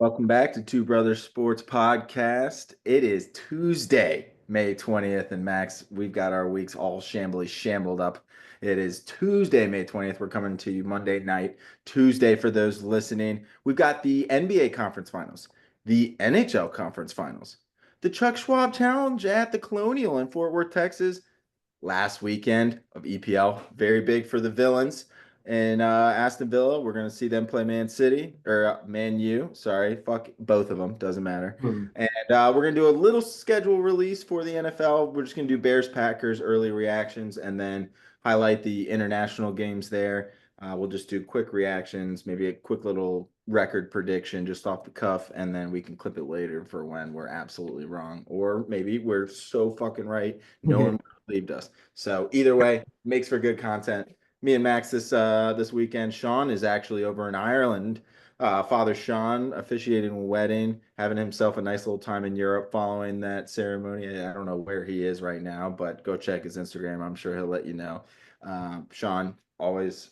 Welcome back to Two Brothers Sports Podcast. It is Tuesday, May 20th, and Max, we've got our weeks all shambled up. It is Tuesday, May 20th. We're coming to you Monday night, Tuesday for those listening. We've got the NBA Conference Finals, the NHL Conference Finals, the Chuck Schwab Challenge at the Colonial in Fort Worth, Texas, last weekend of EPL. Very big for the Villains. And Aston Villa, we're going to see them play Man City or Man U. Sorry, fuck both of them. Doesn't matter. Hmm. And we're going to do a little schedule release for the NFL. We're just going to do Bears Packers early reactions and then highlight the international games there. We'll just do quick reactions, maybe a quick little record prediction just off the cuff, and then we can clip it later for when we're absolutely wrong. Or maybe we're so fucking right, no one believed us. So either way, makes for good content. Me and Max this weekend. Sean is actually over in Ireland. Father Sean officiating a wedding, having himself a nice little time in Europe following that ceremony. I don't know where he is right now, but go check his Instagram. I'm sure he'll let you know. Sean, always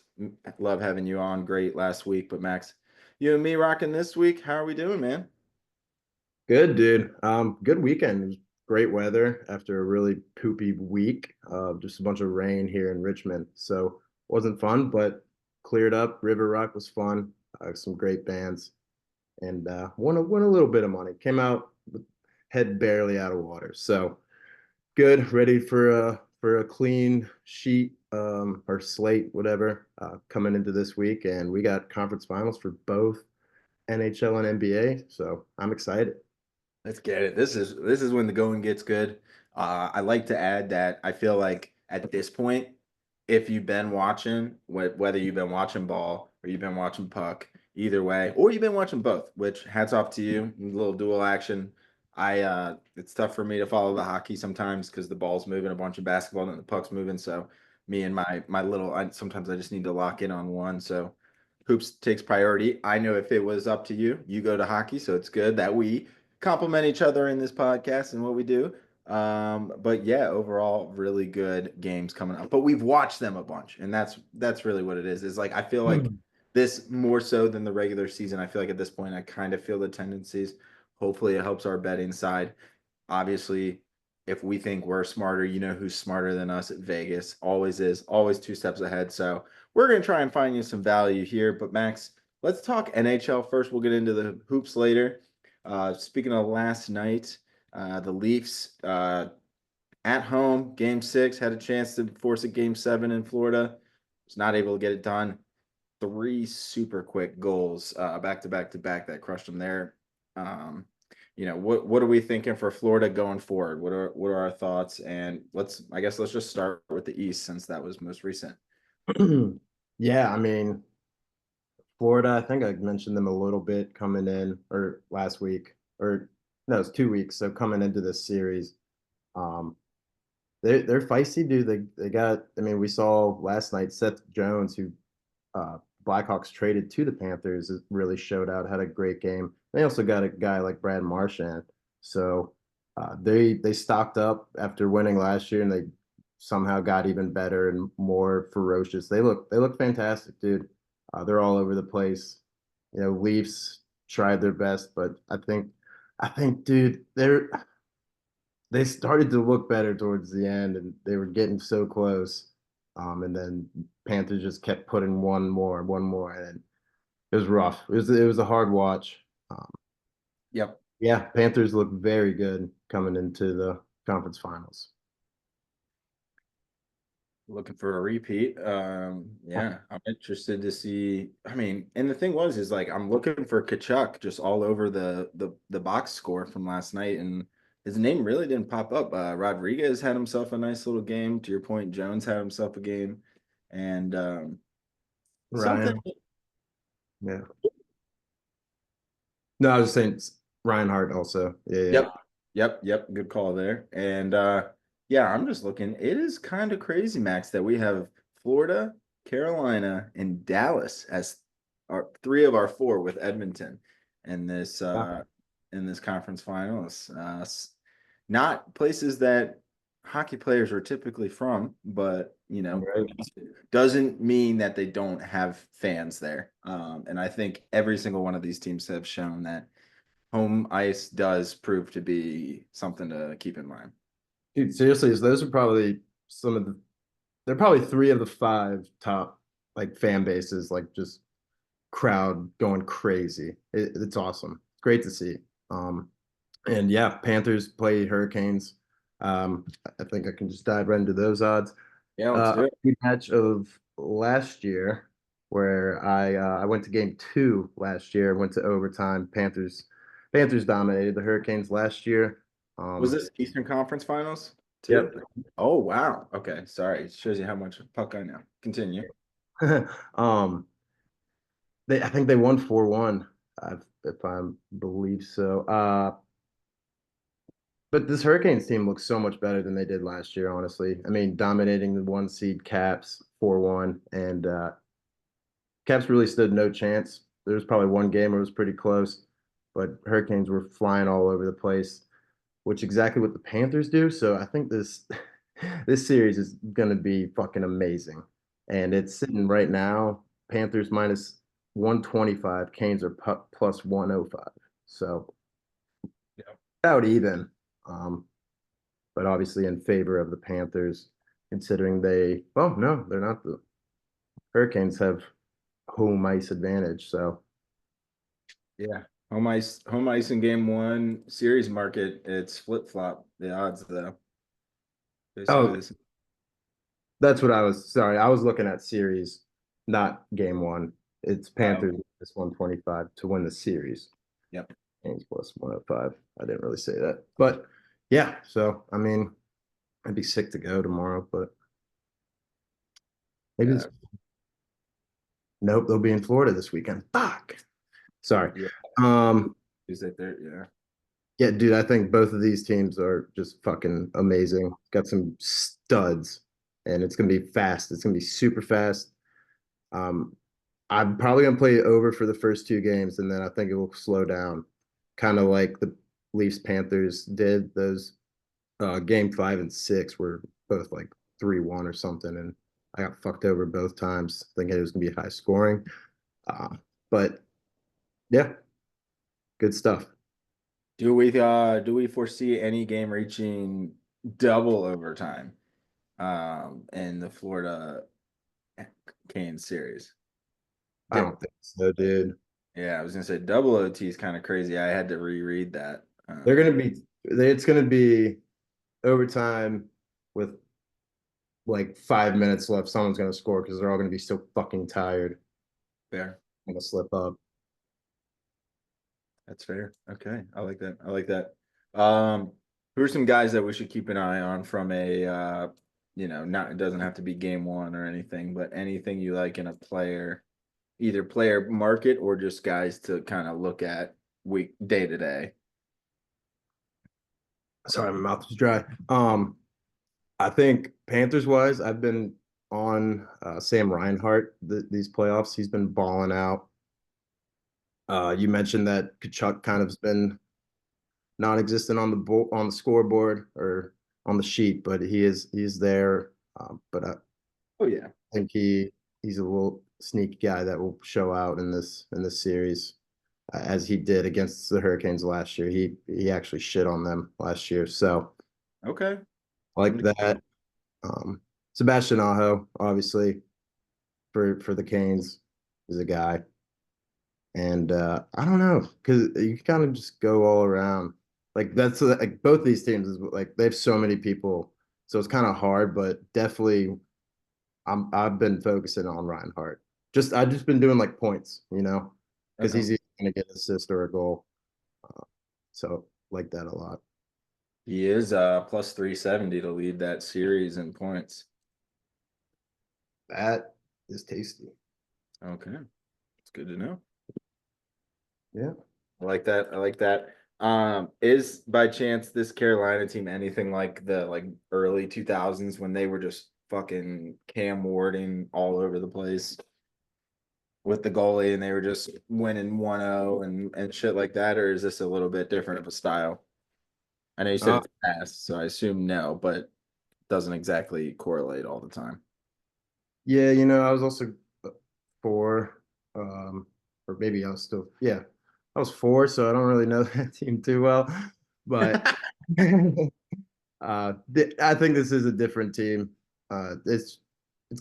love having you on. Great last week, but Max, you and me rocking this week. How are we doing, man? Good, dude. Good weekend. It was great weather after a really poopy week. Just a bunch of rain here in Richmond. So wasn't fun, but cleared up. River Rock was fun. Some great bands, and won a little bit of money. Came out with head barely out of water. So good. Ready for a clean sheet or slate, whatever, coming into this week. And we got conference finals for both NHL and NBA. So I'm excited. Let's get it. This is when the going gets good. I like to add that I feel like at this point, if you've been watching, whether you've been watching ball or you've been watching puck, either way, or you've been watching both, which hats off to you, a little dual action. It's tough for me to follow the hockey sometimes because the ball's moving a bunch of basketball and the puck's moving. So me and my little, sometimes I just need to lock in on one. So hoops takes priority. I know if it was up to you, you go to hockey, so it's good that we complement each other in this podcast and what we do. But yeah, overall, really good games coming up. But we've watched them a bunch, and that's really what it is. Is like I feel like this more so than the regular season. I feel like at this point, I kind of feel the tendencies. Hopefully, it helps our betting side. Obviously, if we think we're smarter, you know who's smarter than us at Vegas. Always is, always two steps ahead. So we're gonna try and find you some value here. But Max, let's talk NHL first. We'll get into the hoops later. Speaking of last night, the Leafs at home, game six, had a chance to force a game seven in Florida. Was not able to get it done. Three super quick goals, back to back to back that crushed them there. Um, what are we thinking for Florida going forward? What are our thoughts? And let's just start with the East since that was most recent. Yeah, I mean, Florida, I think I mentioned them a little bit coming in or last week or no, it's 2 weeks. So coming into this series, um, they're feisty, dude. They got, I mean, we saw last night Seth Jones, who uh Blackhawks traded to the Panthers, really showed out, had a great game. They also got a guy like Brad Marchand. So they stocked up after winning last year and they somehow got even better and more ferocious. They look fantastic, dude. They're all over the place. You know, Leafs tried their best, but I think, dude, they started to look better towards the end, and they were getting so close. And then Panthers just kept putting one more, and it was rough. It was a hard watch. Um, Yep. yeah, Panthers look very good coming into the conference finals. Looking for a repeat. Yeah, I'm interested to see. I mean, and the thing is like I'm looking for Kachuk just all over the box score from last night, and his name really didn't pop up. Rodriguez had himself a nice little game. To your point, Jones had himself a game, and something. Ryan, yeah. No, I was just saying Ryan Hart also. Yeah, yeah. Yep, yep. Good call there. And yeah, I'm just looking. It is kind of crazy, Max, that we have Florida, Carolina, and Dallas as our three of our four with Edmonton in this conference finals. Not places that hockey players are typically from, but Right. doesn't mean that they don't have fans there. And I think every single one of these teams have shown that home ice does prove to be something to keep in mind. Dude, seriously, those are probably some of the they're probably three of the five top like fan bases, like just crowd going crazy. It's awesome. It's great to see. Um, and yeah, Panthers play Hurricanes. I think I can just dive right into those odds. Yeah, let's do it. Match of last year where I went to game two last year, went to overtime. Panthers dominated the Hurricanes last year. Was Um, this Eastern Conference Finals too? yep. Oh wow. Okay, sorry. It shows you how much puck I know. Continue. um, I think they won 4-1, if I believe so. But this Hurricanes team looks so much better than they did last year, honestly. I mean, dominating the one seed Caps 4-1, and Caps really stood no chance. There was probably one game where it was pretty close, but Hurricanes were flying all over the place, which exactly what the Panthers do. So I think this this series is going to be fucking amazing. And it's sitting right now, Panthers minus 125, Canes are plus 105. So Yeah. about even. Um, but obviously in favor of the Panthers, considering well, no, they're not. The Hurricanes have home ice advantage. So, Yeah. Home ice in game one series market, it's flip flop the odds though. Basically oh, this. that's what I was. Sorry, I was looking at series, not game one. It's Panthers Okay. plus 125 to win the series. Yep. Canes plus 105. I didn't really say that, but yeah. So I mean, I'd be sick to go tomorrow, but maybe Yeah. nope. They'll be in Florida this weekend. Fuck. Sorry. Yeah. Um, Tuesday, there. Yeah. Yeah, dude, I think both of these teams are just fucking amazing. Got some studs, and it's gonna be fast. It's gonna be super fast. Um, I'm probably gonna play over for the first two games, and then I think it will slow down, kind of like the Leafs Panthers did. Those game five and six were both like 3-1 or something, and I got fucked over both times, thinking it was gonna be high scoring. Uh, but yeah, good stuff. Do we foresee any game reaching double overtime in the Florida Canes series? I Di- don't think so, dude. Yeah, I was gonna say double OT is kind of crazy. I had to reread that. They're gonna be. It's gonna be overtime with like 5 minutes left. Someone's gonna score because they're all gonna be so fucking tired. Fair. Gonna slip up. That's fair. Okay. I like that. I like that. Um, who are some guys that we should keep an eye on from a not it doesn't have to be game one or anything, but anything you like in a player, either player market or just guys to kind of look at week day to day. Sorry, my mouth is dry. I think Panthers wise, I've been on Sam Reinhart these playoffs. He's been balling out. You mentioned that Kachuk kind of has been non-existent on on the scoreboard or on the sheet, but he's there. But I Oh yeah. think he's a little sneaky guy that will show out in this series, as he did against the Hurricanes last year. He actually shit on them last year, so Okay. I like that. Um, Sebastian Aho, obviously for the Canes, is a guy, and I don't know because you kind of just go all around. Like that's like both these teams is like they have so many people, so it's kind of hard, but definitely I've been focusing on Reinhardt. I've just been doing like points, because Okay. he's either gonna get an assist or a goal. Uh, so like that a lot. He is plus 370 to lead that series in points. That is tasty. Okay. It's good to know. Yeah. I like that. I like that. Is by chance this Carolina team anything like the early 2000s when they were just fucking Cam Warding all over the place with the goalie and they were just winning 1-0 and shit like that, or is this a little bit different of a style? I know you said Uh, it's fast, so I assume no, but doesn't exactly correlate all the time. Yeah, I was also 4, or maybe I was still, yeah, I was 4, so I don't really know that team too well, but I think this is a different team. It's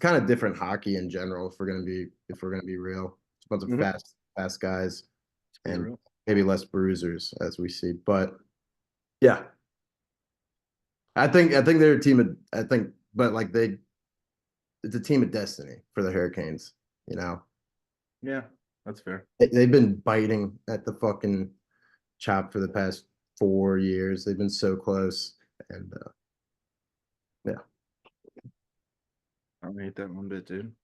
kind of different hockey in general. If we're gonna be real, it's a bunch of Mhm. fast guys, Let's be and real. maybe less bruisers as we see. But yeah, I think they're a team of I think, but like it's a team of destiny for the Hurricanes. You know, Yeah, that's fair. they've been biting at the fucking chop for the past 4 years. They've been so close, and yeah. I don't hate that one bit, dude.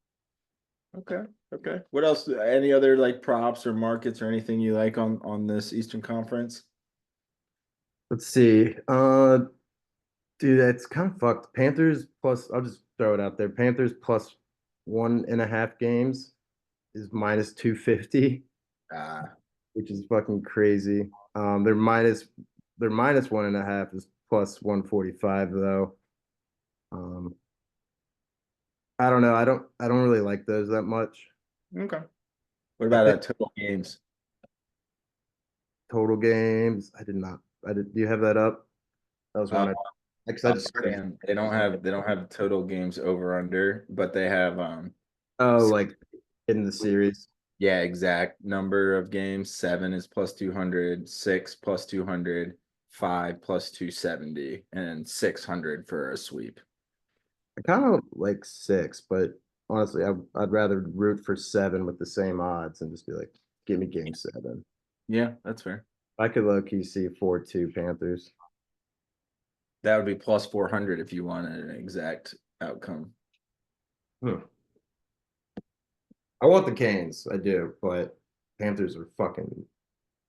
Okay. Okay. What else? Any other like props or markets or anything you like on this Eastern Conference? Let's see. Dude, that's kind of fucked. Panthers plus, I'll just throw it out there. Panthers plus 1.5 games is minus 250, Ah, which is fucking crazy. Their minus 1.5 is plus 145 though. Um, I don't know. I don't really like those that much. okay. What I about think total games? total games. I did not. I did. Do you have that up? That was Uh, one I. Because I I'll just started. scan. They don't have total games over under, but they have Oh, like in the series. yeah, exact number of games. 7 is plus 200, 6 plus 200, 5 plus 270, and 600 for a sweep. I kind of like 6, but honestly, I'd rather root for 7 with the same odds and just be like, give me game 7. Yeah, that's fair. I could low key see 4-2 Panthers. That would be plus 400 if you wanted an exact outcome. Hmm. I want the Canes, I do, but Panthers are fucking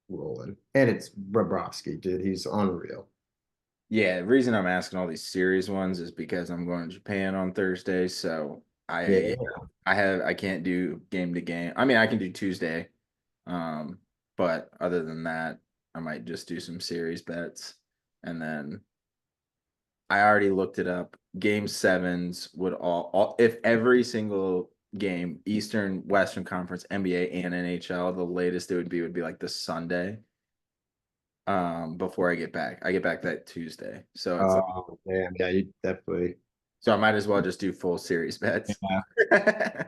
rolling. And it's Bobrovsky, dude. He's unreal. Yeah, the reason I'm asking all these series ones is because I'm going to Japan on Thursday, so Yeah. I can't do game to game. I mean, I can do Tuesday. But other than that, I might just do some series bets. And then I already looked it up. Game sevens would all if every single game, Eastern, Western Conference, NBA, and NHL, the latest it would be like the Sunday. Before I get back. I get back that Tuesday. So it's like Oh, damn. Yeah, you definitely. so I might as well just do full series bets. Yeah.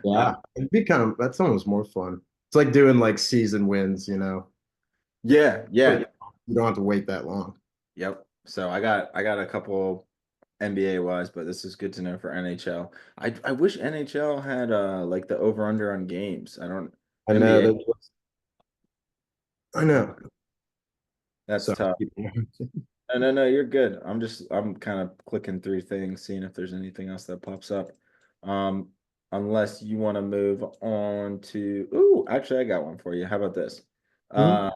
Uh, Yeah. That's almost more fun. It's like doing like season wins. yeah, But yeah. you don't have to wait that long. Yep. So I got a couple NBA wise, but this is good to know for NHL. I wish NHL had like the over under on games. I don't I know NBA. that. I know. That's Sorry. tough. No, no, no, you're good. I'm kind of clicking through things, seeing if there's anything else that pops up. Um, Unless you want to move on to, ooh, actually I got one for you. How about this? Hmm? Uh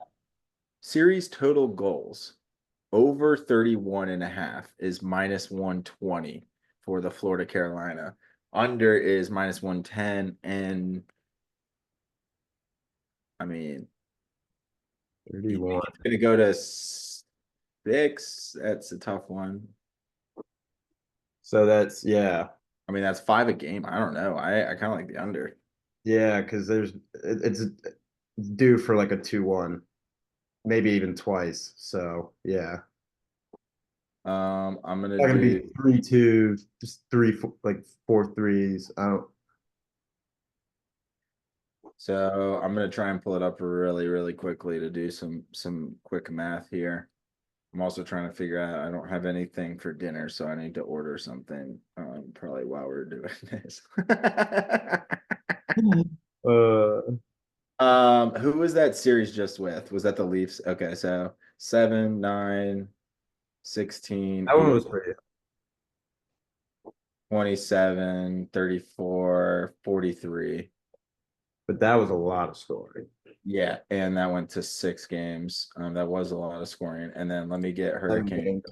Series total goals over 31 and a half is minus 120 for the Florida Carolina. Under is minus 110. And I mean, you think 31. it's going to go to 6? That's a tough one. So that's, yeah. I mean, that's 5 a game. I don't know. I kind of like the under. Yeah, because it's due for like a 2-1, maybe even twice. So yeah. I'm going to Not gonna do, be 3-2, just like 4 threes. I don't. so I'm going to try and pull it up really, really quickly to do some quick math here. I'm also trying to figure out I don't have anything for dinner, so I need to order something probably while we're doing this. Uh, Who was that series just with? Was that the Leafs? Okay, so 7, 9, 16, that one 8, was pretty, 27, 34, 43. but that was a lot of scoring. Yeah, and that went to 6 games. That was a lot of scoring. And then let me get Seven Hurricane. games.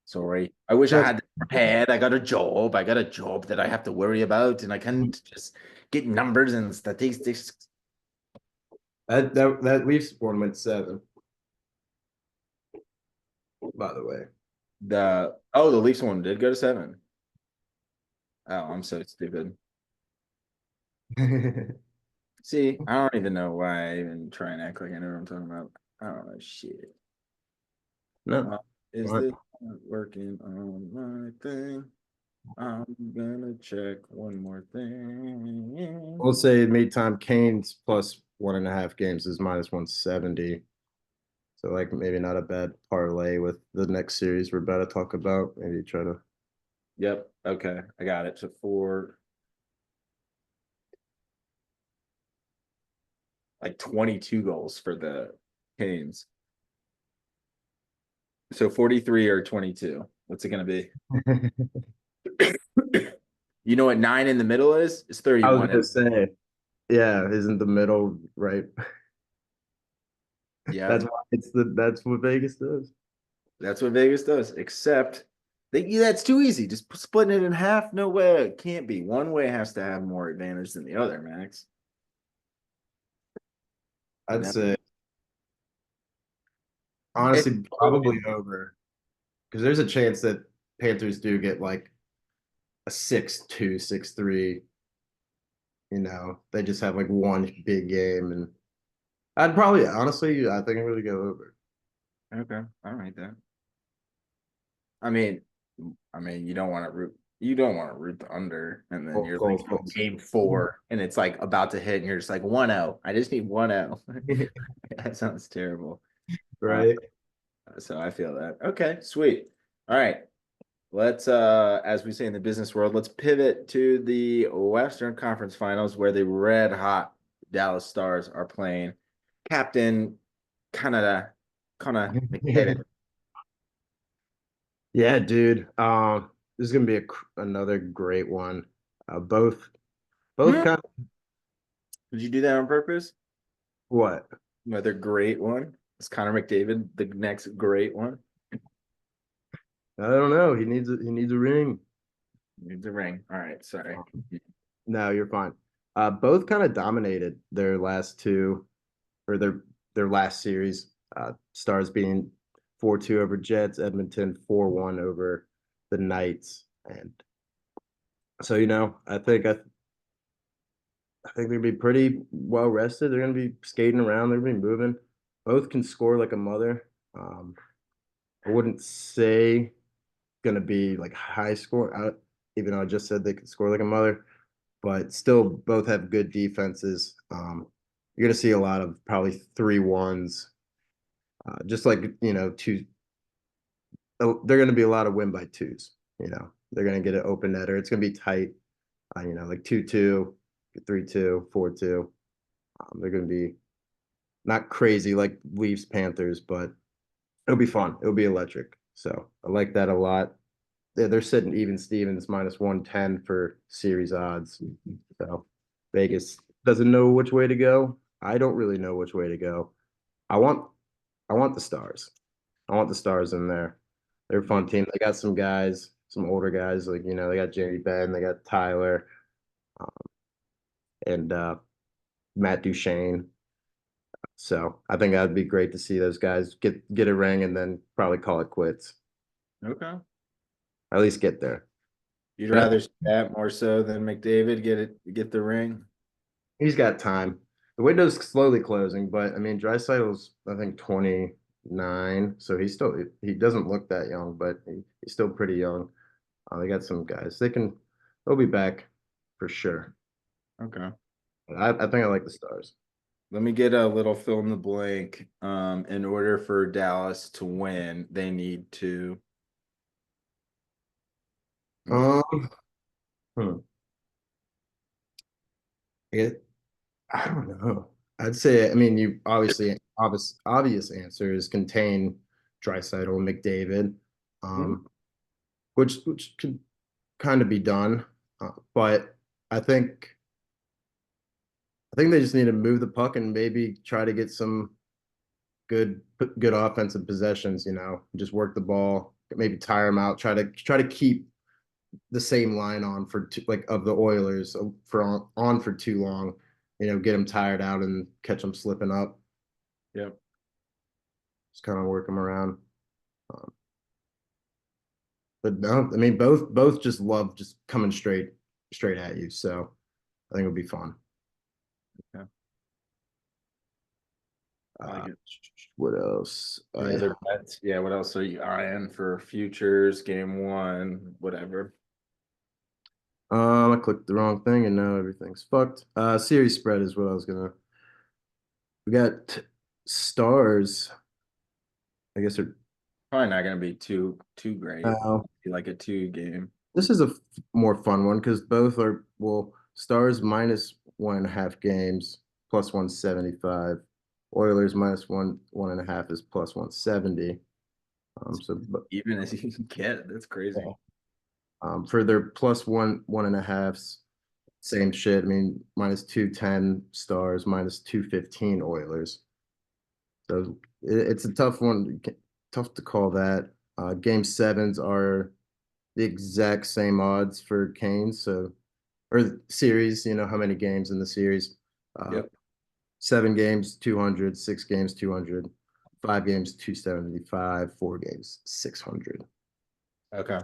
Sorry. I wish I That's had that prepared. I got a job. I got a job that I have to worry about, and I can't just get numbers and statistics. that Leafs one went 7. By the way, The Leafs one did go to 7. Oh, I'm so stupid. See, I don't even know why I even try and act like I know what I'm talking about. I don't know shit. No, Uh, is fine. this not working on my thing? I'm gonna check one more thing. We'll say made time Canes plus 1.5 games is minus 170. So like maybe not a bad parlay with the next series we're about to talk about. Maybe try to. Yep. Okay, I got it. So four, like 22 goals for the Canes. So 43 or 22. What's it gonna be? You know what 9 in the middle is? It's I was 31. gonna say, yeah, isn't the middle right? That's Yep. why that's what Vegas does. That's what Vegas does. Except that's too easy. Just splitting it in half. No way. It can't be. One way has to have more advantage than the other, Max. I'd No. say It's honestly probably over because there's a chance that Panthers do get like a 6-2, 6-3. They just have like one big game, and I'd probably honestly I think it really go over. okay. All right then. I mean, you don't want to root the under, and then you're like False. game 4, and it's like about to hit, and you're just like 1-0. I just need 1-0. That sounds terrible. Uh, Right? so I feel that. Okay, sweet. All right. Let's as we say in the business world, let's pivot to the Western Conference Finals where the red hot Dallas Stars are playing Captain Canada Connor McDavid. Yeah, dude. This is gonna be another great one. Both Hmm? kind of Did you do that on purpose? what? Another great one. Is Connor McDavid the next great one? I don't know. He needs a ring. The ring. All right, sorry. No, you're fine. Both kind of dominated their last two or their last series. Stars being 4-2 over Jets, Edmonton 4-1 over the Knights, and so I think they're gonna be pretty well rested. They're gonna be skating around. They're gonna be moving. Both can score like a mother. I wouldn't say gonna be like high score, even though I just said they could score like a mother. But still, both have good defenses. You're gonna see a lot of probably 3-1s, just like two. They're gonna be a lot of win by twos. They're gonna get an open netter. It's gonna be tight. Like 2-2, 3-2, 4-2. They're gonna be not crazy like Leafs Panthers, but it'll be fun. It'll be electric. So I like that a lot. They're sitting even Stevens minus 110 for series odds. So Vegas doesn't know which way to go. I don't really know which way to go. I want I want the Stars. I want the Stars in there. They're a fun team. They got some guys, some older guys, like they got Jamie Benn, they got Tyler, um, and Matt Duchene. So I think that'd be great to see those guys get a ring and then probably call it quits. Okay. At least get there. You'd And rather see that more so than McDavid get the ring? he's got time. The window's slowly closing, but I mean, Draisaitl's I think 29, so he doesn't look that young, but he's still pretty young. They got some guys. They'll be back for sure. Okay. I think I like the Stars. Let me get a little fill in the blank. In order for Dallas to win, they need to. Um, hmm. It, I don't know. I'd say, I mean, you obvious answers contain Draisaitl and McDavid, Mhm. um, which could kind of be done, but I think I think they just need to move the puck and maybe try to get some good offensive possessions. Just work the ball, maybe tire them out, try to keep the same line on for like of the Oilers for on for too long. Get them tired out and catch them slipping up. Yep. Just kind of work them around. Um, but no, I mean both just love just coming straight at you. So I think it'll be fun. Yeah, I like Uh, it. what else? Any other bets? Yeah, what else are you eyeing for futures, game one, whatever? I clicked the wrong thing and now everything's fucked. Series spread is what I was gonna. We got stars. I guess they're. Probably not gonna be too great. Uh, Be like a two game. this is a more fun one because both are well. Stars minus 1.5 games plus 175. Oilers minus one and a half is plus 170. But Even as you can get, that's crazy. yeah. For their plus one and a halves, same shit. I mean, minus 210 stars, minus 215 Oilers. So it's a tough one, tough to call that. Game sevens are the exact same odds for Canes. So, or the series, how many games in the series? Uh, Yep. 7 games, 200, 6 games, 200, 5 games, 275, 4 games, 600. Okay.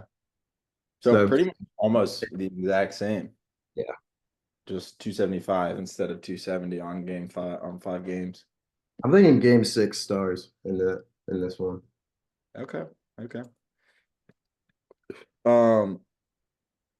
So So, pretty much almost the exact same. yeah, Just 275 instead of 270 on game five on 5 games. I'm thinking game six stars in this one. Okay. Okay. Um,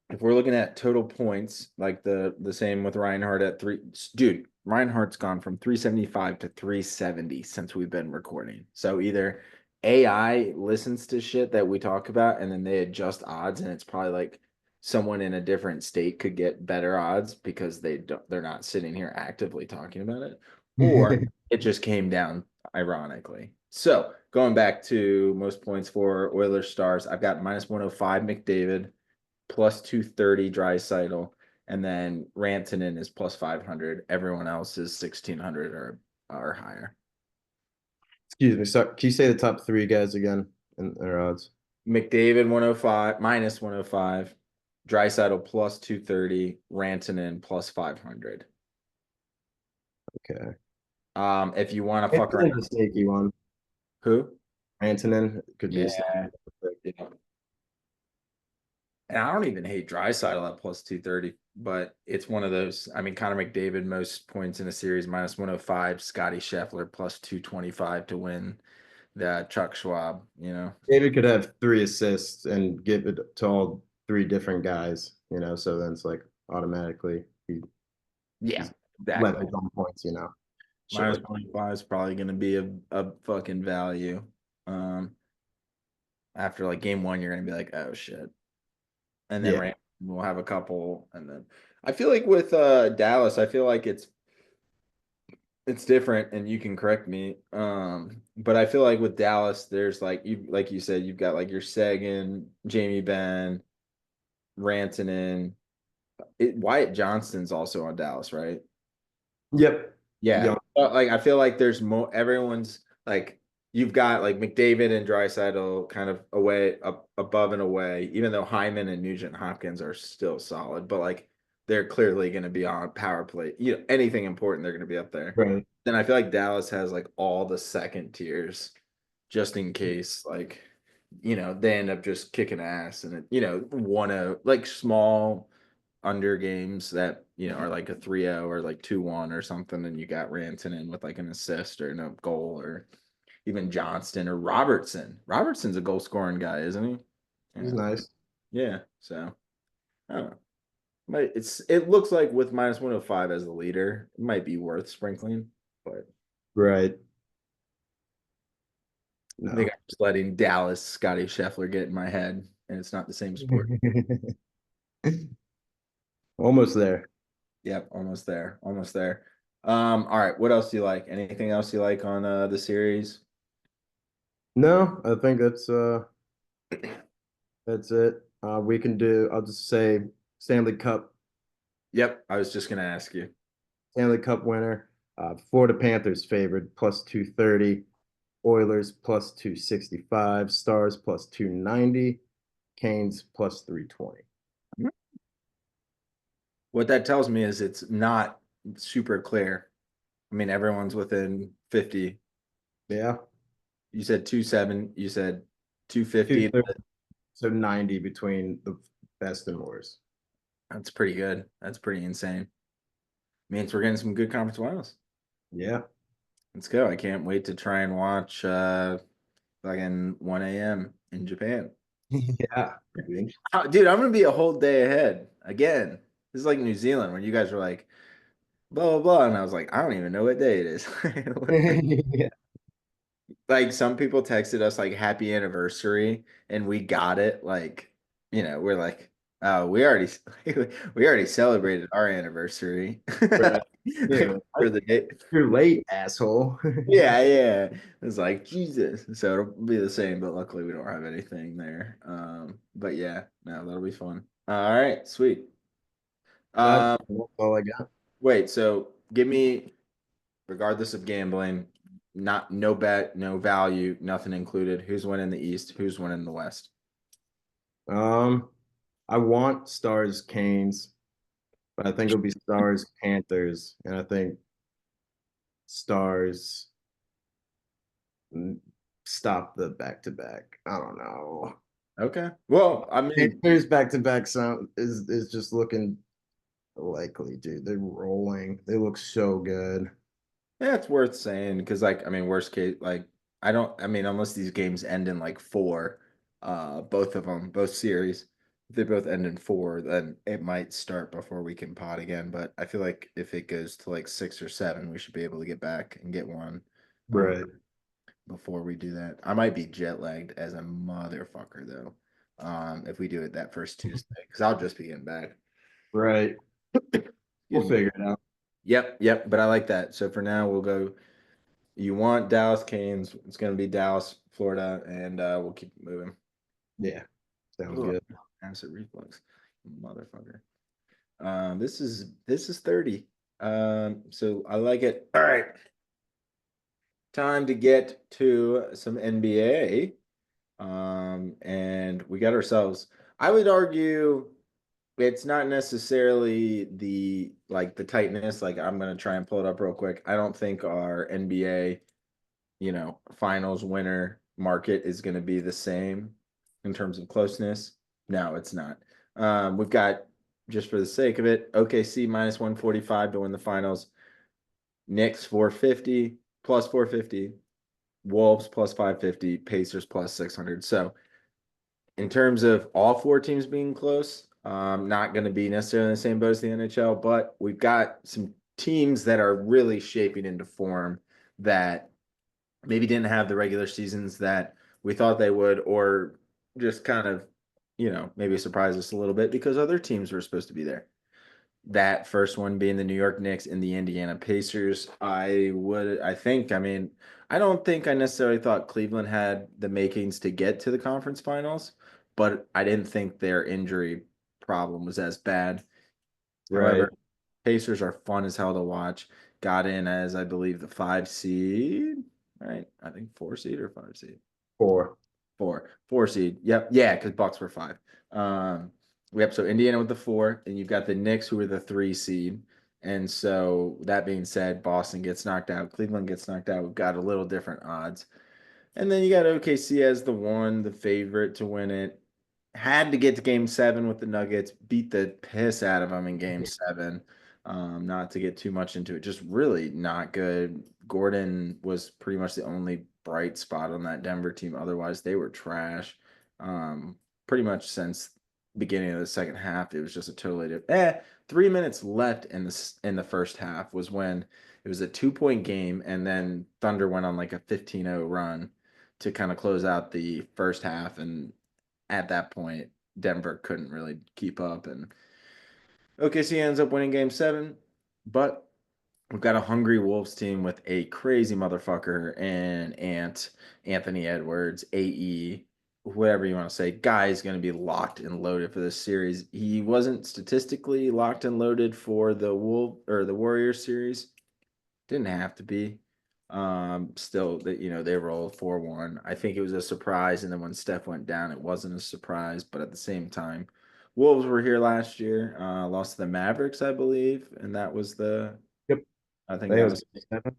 if we're looking at total points, like the same with Reinhardt at three, dude, Reinhardt's gone from 375 to 370 since we've been recording. So either AI listens to shit that we talk about and then they adjust odds, and it's probably like someone in a different state could get better odds because they're not sitting here actively talking about it, or it just came down ironically. So going back to most points for Oilers stars, I've got minus 105 McDavid, plus 230 Drysaitel, and then Rantanen is plus 500. Everyone else is 1600 or higher. Excuse me. So, can you say the top three guys again in their odds? McDavid 105 minus 105, Drysaitel plus 230, Rantanen plus 500. Okay. If you want to fuck around, Anton's a sneaky one. who? Antonin could be a sneaky Yeah, pick. yeah. And I don't even hate Drysaitel at plus 230, but it's one of those. I mean, Connor McDavid, most points in a series, minus 105, Scotty Scheffler plus 225 to win the Chuck Schwab. David could have 3 assists and give it to all three different guys, so then it's like automatically Yeah, he's exactly. level on points. Shit Minus like 25 is probably going to be a fucking value. Um, After like game one, you're going to be like, oh shit. And then yeah. we'll have a couple. And then I feel like with Dallas, I feel like it's different, and you can correct me. But I feel like with Dallas, there's like you said, you've got like your Sagan, Jamie Benn, Rantanen. Wyatt Johnston's also on Dallas, right? Yep. Yeah. Young. But like I feel like there's more everyone's like you've got like McDavid and Draisaitl kind of away up above and away, even though Hyman and Nugent Hopkins are still solid, but like they're clearly going to be on power play. Anything important, they're going to be up there. Right. Then I feel like Dallas has like all the second tiers just in case they end up just kicking ass and one of like small under games that are like a 3-0 or like 2-1 or something, and you got Rantanen with like an assist or no goal, or even Johnston or Robertson. Robertson's a goal scoring guy, isn't he? He's Yeah. nice. Yeah. So I don't know. It looks like with minus 105 as the leader, it might be worth sprinkling, but Right. I think No. I'm just letting Dallas Scotty Scheffler get in my head, and it's not the same sport. Almost there. Yep, almost there. Almost there. All right. What else do you like? Anything else you like on the series? No, I think that's it. We can do, I'll just say Stanley Cup, Yep, I was just gonna ask you. Stanley Cup winner. Florida Panthers favored plus 230, Oilers plus 265, Stars plus 290, Canes plus 320. What that tells me is it's not super clear. I mean, everyone's within 50. Yeah. You said 27, you said 250. 230. So 90 between the best and worst. That's pretty good. That's pretty insane. Means we're getting some good conference finals. Yeah. Let's go. I can't wait to try and watch fucking 1 a.m. in Japan. Yeah. Dude, I'm gonna be a whole day ahead again. This is like New Zealand when you guys were like blah blah blah, and I was like, I don't even know what day it is. Yeah. Like some people texted us like happy anniversary, and we got it. Like, we're like, oh, we already celebrated our anniversary Right. Yeah. for the day. You're late, asshole. Yeah, yeah. It's like Jesus. So it'll be the same, but luckily we don't have anything there. But yeah, no, that'll be fun. All right, sweet. That's Um, all I got. wait, so give me, regardless of gambling, not no bet, no value, nothing included. Who's winning the East? Who's winning the West? Um, I want Stars Canes, but I think it'll be Stars Panthers, and I think Stars mm, stop the back to back. I don't know. Okay. Well, I mean, Panthers back to back sound is just looking likely, dude. They're rolling. They look so good. yeah, it's worth saying because, like, I mean, worst case, like, I mean, unless these games end in like four, both of them, both series, if they both end in four, then it might start before we can pot again. But I feel like if it goes to like six or seven, we should be able to get back and get one, uh, Right. before we do that. I might be jet lagged as a motherfucker though, if we do it that first Tuesday, because I'll just be getting back. Right. We'll Excuse me. figure it out. Yep, yep. But I like that. So for now, we'll go. You want Dallas Canes. It's going to be Dallas, Florida, and we'll keep it moving. Yeah. Sounds Ugh, good. acid reflux, motherfucker. This is 30. So I like it. All right, time to get to some NBA. And we got ourselves. I would argue it's not necessarily the tightness. Like I'm gonna try and pull it up real quick. I don't think our NBA finals winner market is going to be the same in terms of closeness. No, it's not. We've got, just for the sake of it, OKC minus 145 to win the finals, Knicks 450 plus 450, Wolves plus 550, Pacers plus 600. So, in terms of all four teams being close, not going to be necessarily in the same boat as the NHL, but we've got some teams that are really shaping into form that maybe didn't have the regular seasons that we thought they would, or just kind of, maybe surprise us a little bit because other teams were supposed to be there. That first one being the New York Knicks and the Indiana Pacers. I mean, I don't think I necessarily thought Cleveland had the makings to get to the conference finals, but I didn't think their injury problem was as bad. Right. However, Pacers are fun as hell to watch. Got in as I believe the 5 seed, right? I think 4 seed or 5 seed. 4. Four seed. Yep, yeah, because Bucks were five. Um, yep. So Indiana with the four, and you've got the Knicks who are the 3 seed. And so that being said, Boston gets knocked out, Cleveland gets knocked out. We've got a little different odds. And then you got OKC as the one, the favorite to win it. Had to get to game seven with the Nuggets, beat the piss out of them in game seven. Not to get too much into it, just really not good. Gordon was pretty much the only bright spot on that Denver team. Otherwise, they were trash. Pretty much since beginning of the second half, it was just a totally different. 3 minutes left in the first half was when it was a 2 point game, and then Thunder went on like a 15-0 run to kind of close out the first half. And at that point, Denver couldn't really keep up. And OKC ends up winning game seven. But we've got a hungry Wolves team with a crazy motherfucker and Anthony Edwards, AE, whatever you want to say. Guy is going to be locked and loaded for this series. He wasn't statistically locked and loaded for the Warriors series. Didn't have to be. Still that they rolled 4-1. I think it was a surprise, and then when Steph went down, it wasn't a surprise. But at the same time, Wolves were here last year, lost to the Mavericks, I believe, and that was Yep. I think They that was was 7.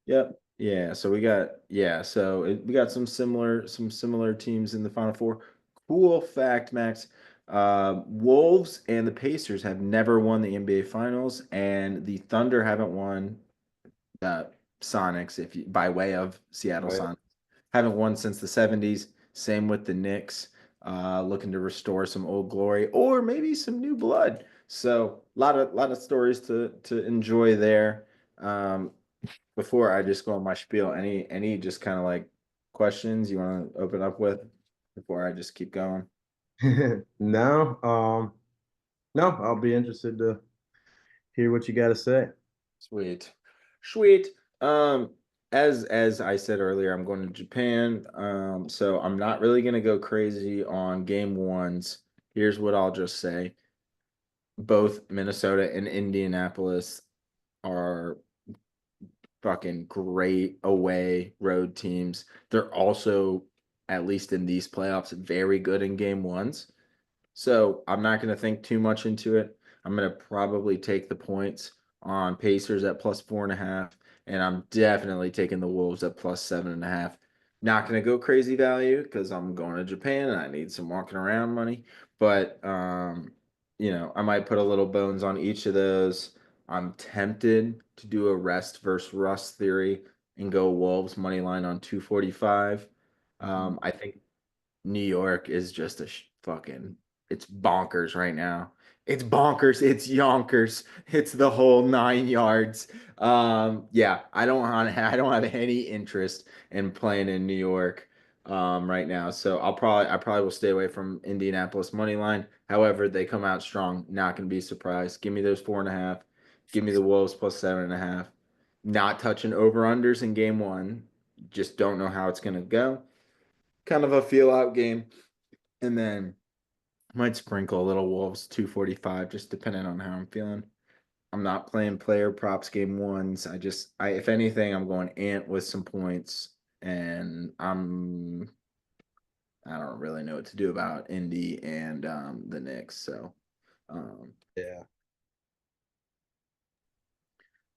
yep, yeah. So we got some similar teams in the Final Four. Cool fact, Max. Wolves and the Pacers have never won the NBA Finals, and the Thunder haven't won uh, Sonics, if you, by way of Seattle Right. Sonics, haven't won since the 70s. Same with the Knicks, looking to restore some old glory or maybe some new blood. So lot of stories to enjoy there. Um, before I just go on my spiel, any just kind of like questions you want to open up with before I just keep going? No, no, I'll be interested to hear what you got to say. Sweet. Sweet. Um, as I said earlier, I'm going to Japan. So I'm not really gonna go crazy on game ones. Here's what I'll just say. Both Minnesota and Indianapolis are fucking great away road teams. They're also, at least in these playoffs, very good in game ones. So I'm not going to think too much into it. I'm going to probably take the points on Pacers at plus 4.5, and I'm definitely taking the Wolves at plus 7.5. Not going to go crazy value because I'm going to Japan and I need some walking around money. But I might put a little bones on each of those. I'm tempted to do a rest versus rust theory and go Wolves money line on 245. I think New York is just fucking it's bonkers right now. It's bonkers, it's yonkers, it's the whole 9 yards. Yeah, I don't have any interest in playing in New York right now. So I probably will stay away from Indianapolis money line. However, they come out strong, not gonna be surprised. Give me those 4.5. Give me the Wolves plus 7.5. Not touching over unders in game one. Just don't know how it's gonna go. Kind of a feel out game. And then might sprinkle a little Wolves 245, just depending on how I'm feeling. I'm not playing player props game ones. I if anything, I'm going Ant with some points, and I don't really know what to do about Indy and the Knicks. Um, Yeah.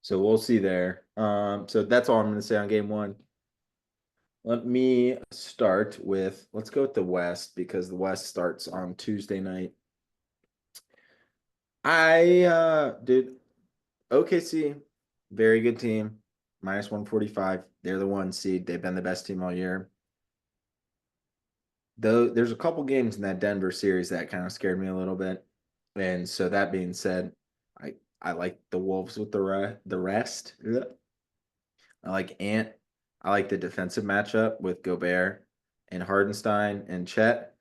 so we'll see there. So that's all I'm going to say on game one. Let me start with let's go with the West because the West starts on Tuesday night. Dude, OKC, very good team. Minus 145. They're the one seed. They've been the best team all year. Though there's a couple games in that Denver series that kind of scared me a little bit. And so that being said, I like the Wolves with the rest. Ugh. I like Ant. I like the defensive matchup with Gobert and Hardenstein and Chet.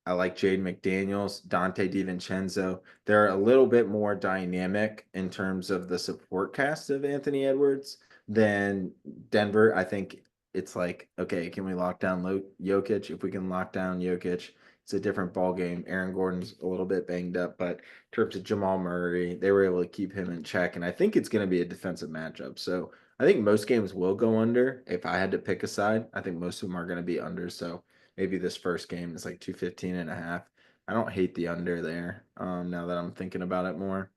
I like Jade McDaniels, Dante DiVincenzo. They're a little bit more dynamic in terms of the support cast of Anthony Edwards than Denver. I think it's like, okay, can we lock down Jokic? If we can lock down Jokic, it's a different ball game. Aaron Gordon's a little bit banged up, but in terms of Jamal Murray, they were able to keep him in check, and I think it's going to be a defensive matchup. So I think most games will go under. If I had to pick a side, I think most of them are going to be under. So maybe this first game is like 215.5. I don't hate the under there. Now that I'm thinking about it more,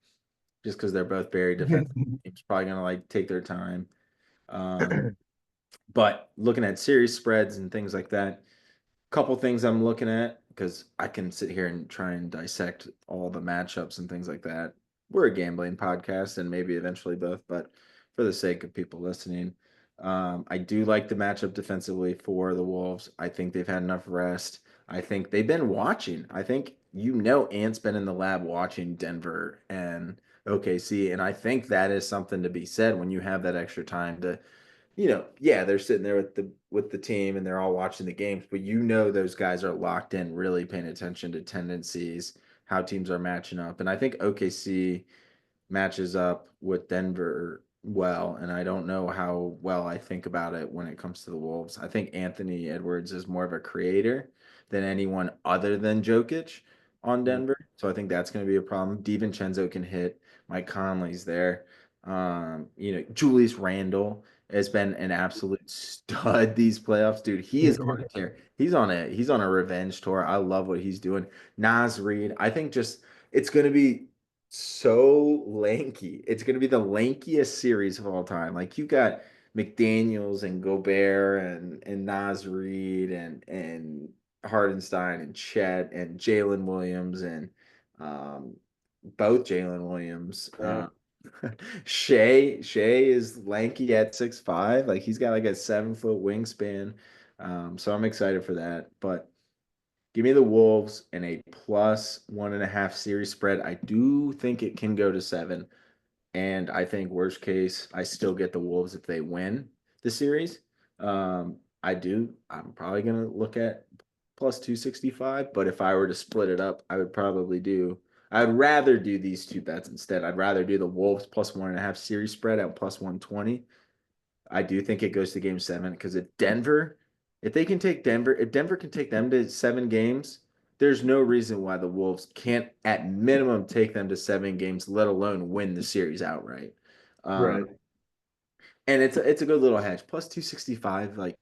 just because they're both very defensive. Teams probably gonna like take their time. Um, but looking at series spreads and things like that, couple things I'm looking at because I can sit here and try and dissect all the matchups and things like that. We're a gambling podcast and maybe eventually both, but for the sake of people listening, I do like the matchup defensively for the Wolves. I think they've had enough rest. I think they've been watching. I think Ant's been in the lab watching Denver and OKC, and I think that is something to be said when you have that extra time to yeah, they're sitting there with the team and they're all watching the games, but those guys are locked in, really paying attention to tendencies, how teams are matching up. And I think OKC matches up with Denver well, and I don't know how well I think about it when it comes to the Wolves. I think Anthony Edwards is more of a creator than anyone other than Jokic on Denver. So I think that's going to be a problem. DiVincenzo can hit. Mike Conley's there. Julius Randle has been an absolute stud these playoffs, dude. He is on a tear. He's on a revenge tour. I love what he's doing. Nas Reed, I think just it's going to be so lanky. It's going to be the lankiest series of all time. Like you got McDaniels and Gobert and Nas Reed and Hardenstein and Chet and Jalen Williams and um, both Jalen Williams. Yeah. Shea is lanky at 6'5". Like he's got like a 7 foot wingspan. So I'm excited for that. But give me the Wolves and a +1.5 series spread. I do think it can go to 7. And I think worst case, I still get the Wolves if they win the series. I do. I'm probably gonna look at +265, but if I were to split it up, I would probably do. I'd rather do these two bets instead. I'd rather do the Wolves +1.5 series spread at +120. I do think it goes to game 7 because if they can take Denver, if Denver can take them to 7 games, there's no reason why the Wolves can't at minimum take them to 7 games, let alone win the series outright. Right. And it's a good little hedge. +265, like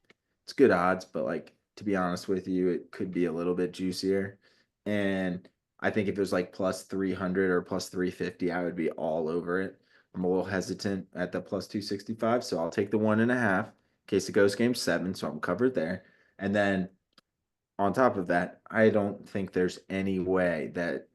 it's good odds, but like to be honest with you, it could be a little bit juicier. And I think if it was like +300 or +350, I would be all over it. I'm a little hesitant at the +265, so I'll take the 1.5 in case it goes game 7, so I'm covered there. And then on top of that, I don't think there's any way that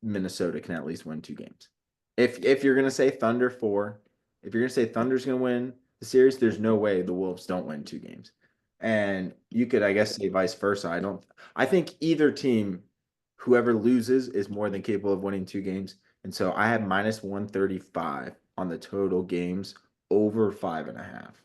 Minnesota can at least win 2 games. If you're gonna say Thunder 4, if you're gonna say Thunder's gonna win the series, there's no way the Wolves don't win 2 games. And you could, I guess, say vice versa. I think either team, whoever loses, is more than capable of winning 2 games. And so I have -135 on the total games over 5.5.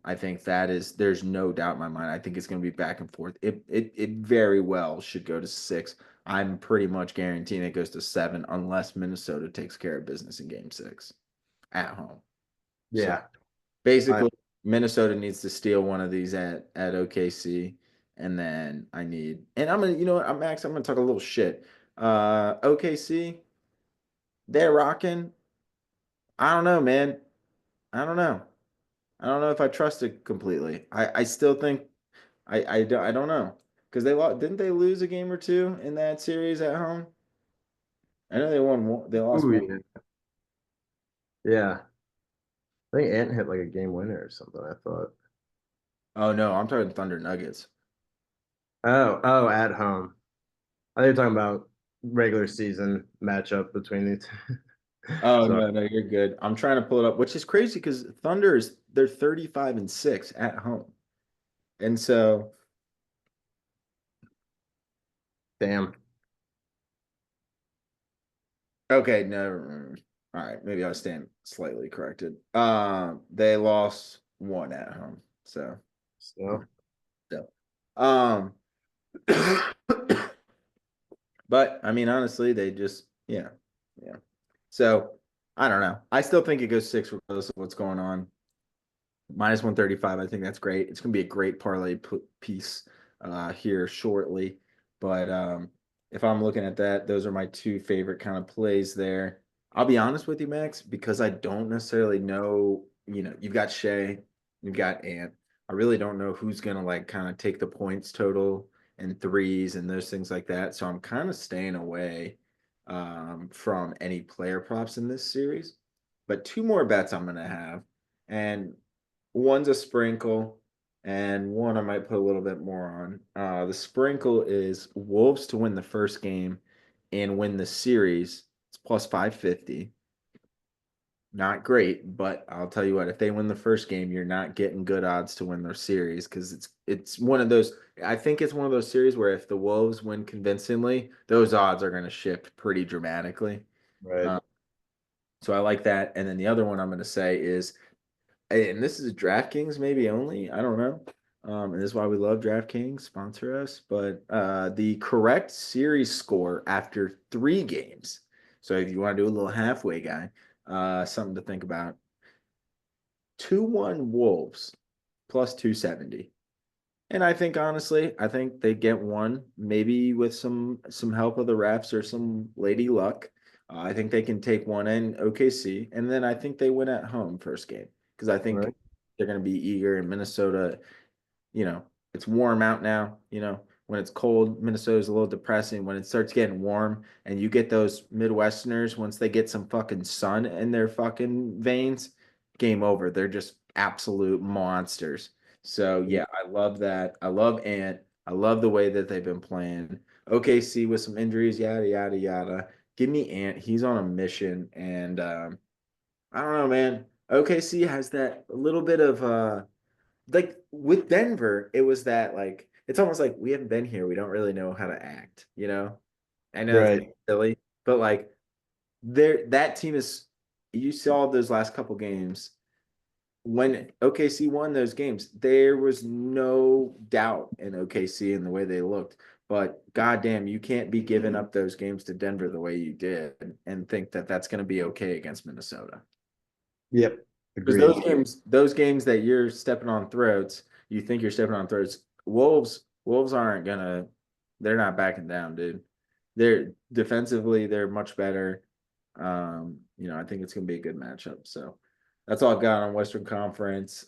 I think there's no doubt in my mind. I think it's going to be back and forth. It very well should go to 6. I'm pretty much guaranteeing it goes to 7 unless Minnesota takes care of business in game 6 at home. So Yeah. I basically, Minnesota needs to steal one of these at OKC, and then and I'm gonna, you know what, Max, I'm gonna talk a little shit. OKC, they're rocking. I don't know, man. I don't know. I don't know if I trust it completely. I still think I don't know because they lost. Didn't they lose a game or two in that series at home? I know they won one. They lost ooh, one. yeah. Yeah. I think Ant hit like a game winner or something, I thought. Oh no, I'm talking Thunder Nuggets. Oh, at home. I think you're talking about regular season matchup between the two. Oh So no, no, you're good. I'm trying to pull it up, which is crazy because they're 35-6 at home, and so damn. okay, no, all right, maybe I stand slightly corrected. They lost one at home, so So so um. But I mean, honestly, they just, yeah, yeah. So I don't know. I still think it goes 6 regardless of what's going on. -135, I think that's great. It's going to be a great parlay piece here shortly. But if I'm looking at that, those are my two favorite kind of plays there. I'll be honest with you, Max, because I don't necessarily know. You've got Shea, you've got Ant. I really don't know who's going to like kind of take the points total and threes and those things like that. So I'm kind of staying away from any player props in this series. But two more bets I'm going to have. And one's a sprinkle, and one I might put a little bit more on. The sprinkle is Wolves to win the first game and win the series. It's +550. Not great, but I'll tell you what, if they win the first game, you're not getting good odds to win their series because it's one of those. I think it's one of those series where if the Wolves win convincingly, those odds are going to shift pretty dramatically. right. Uh, so I like that. And then the other one I'm going to say is and this is DraftKings maybe only. I don't know. And this is why we love DraftKings, sponsor us. But the correct series score after 3 games. So if you want to do a little halfway guy, something to think about. 2-1 Wolves +270. And I think honestly, I think they get one, maybe with some help of the refs or some lady luck. I think they can take one in OKC, and then I think they win at home first game because I think Right. they're going to be eager in Minnesota. You know, it's warm out now. When it's cold, Minnesota's a little depressing. When it starts getting warm, and you get those Midwesterners, once they get some fucking sun in their fucking veins, game over. They're just absolute monsters. So Yeah. yeah, I love that. I love Ant. I love the way that they've been playing. OKC with some injuries, yada yada yada. Give me Ant. He's on a mission, and I don't know, man. OKC has that little bit of like with Denver, it was that like it's almost like we haven't been here. We don't really know how to act, you know? I know it's Right. silly, but like there that team is you saw those last couple games when OKC won those games, there was no doubt in OKC and the way they looked. But goddamn, you can't be giving up those games to Denver the way you did and think that that's going to be okay against Minnesota. Yep. Because Agreed. those games that you're stepping on throats, you think you're stepping on throats. Wolves aren't gonna. They're not backing down, dude. They're defensively, they're much better. I think it's gonna be a good matchup. So that's all I've got on Western Conference.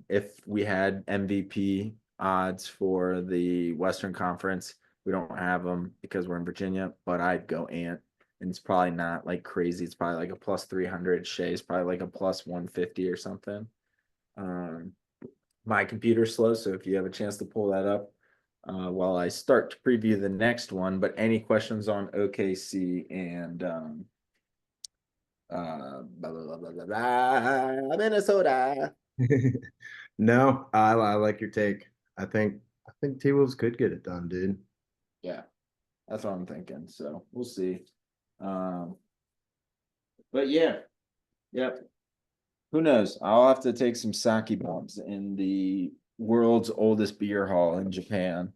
If we had MVP odds for the Western Conference, we don't have them because we're in Virginia, but I'd go Ant and it's probably not like crazy. It's probably like a plus 300. Shea's probably like a plus 150 or something. Um, my computer's slow, so if you have a chance to pull that up while I start to preview the next one. But any questions on OKC and blah, blah, blah, blah, blah, Minnesota? No, I like your take. I think T Wolves could get it done, dude. Yeah, that's what I'm thinking. So we'll see. Um, but yeah, yep. Who knows? I'll have to take some sake bombs in the world's oldest beer hall in Japan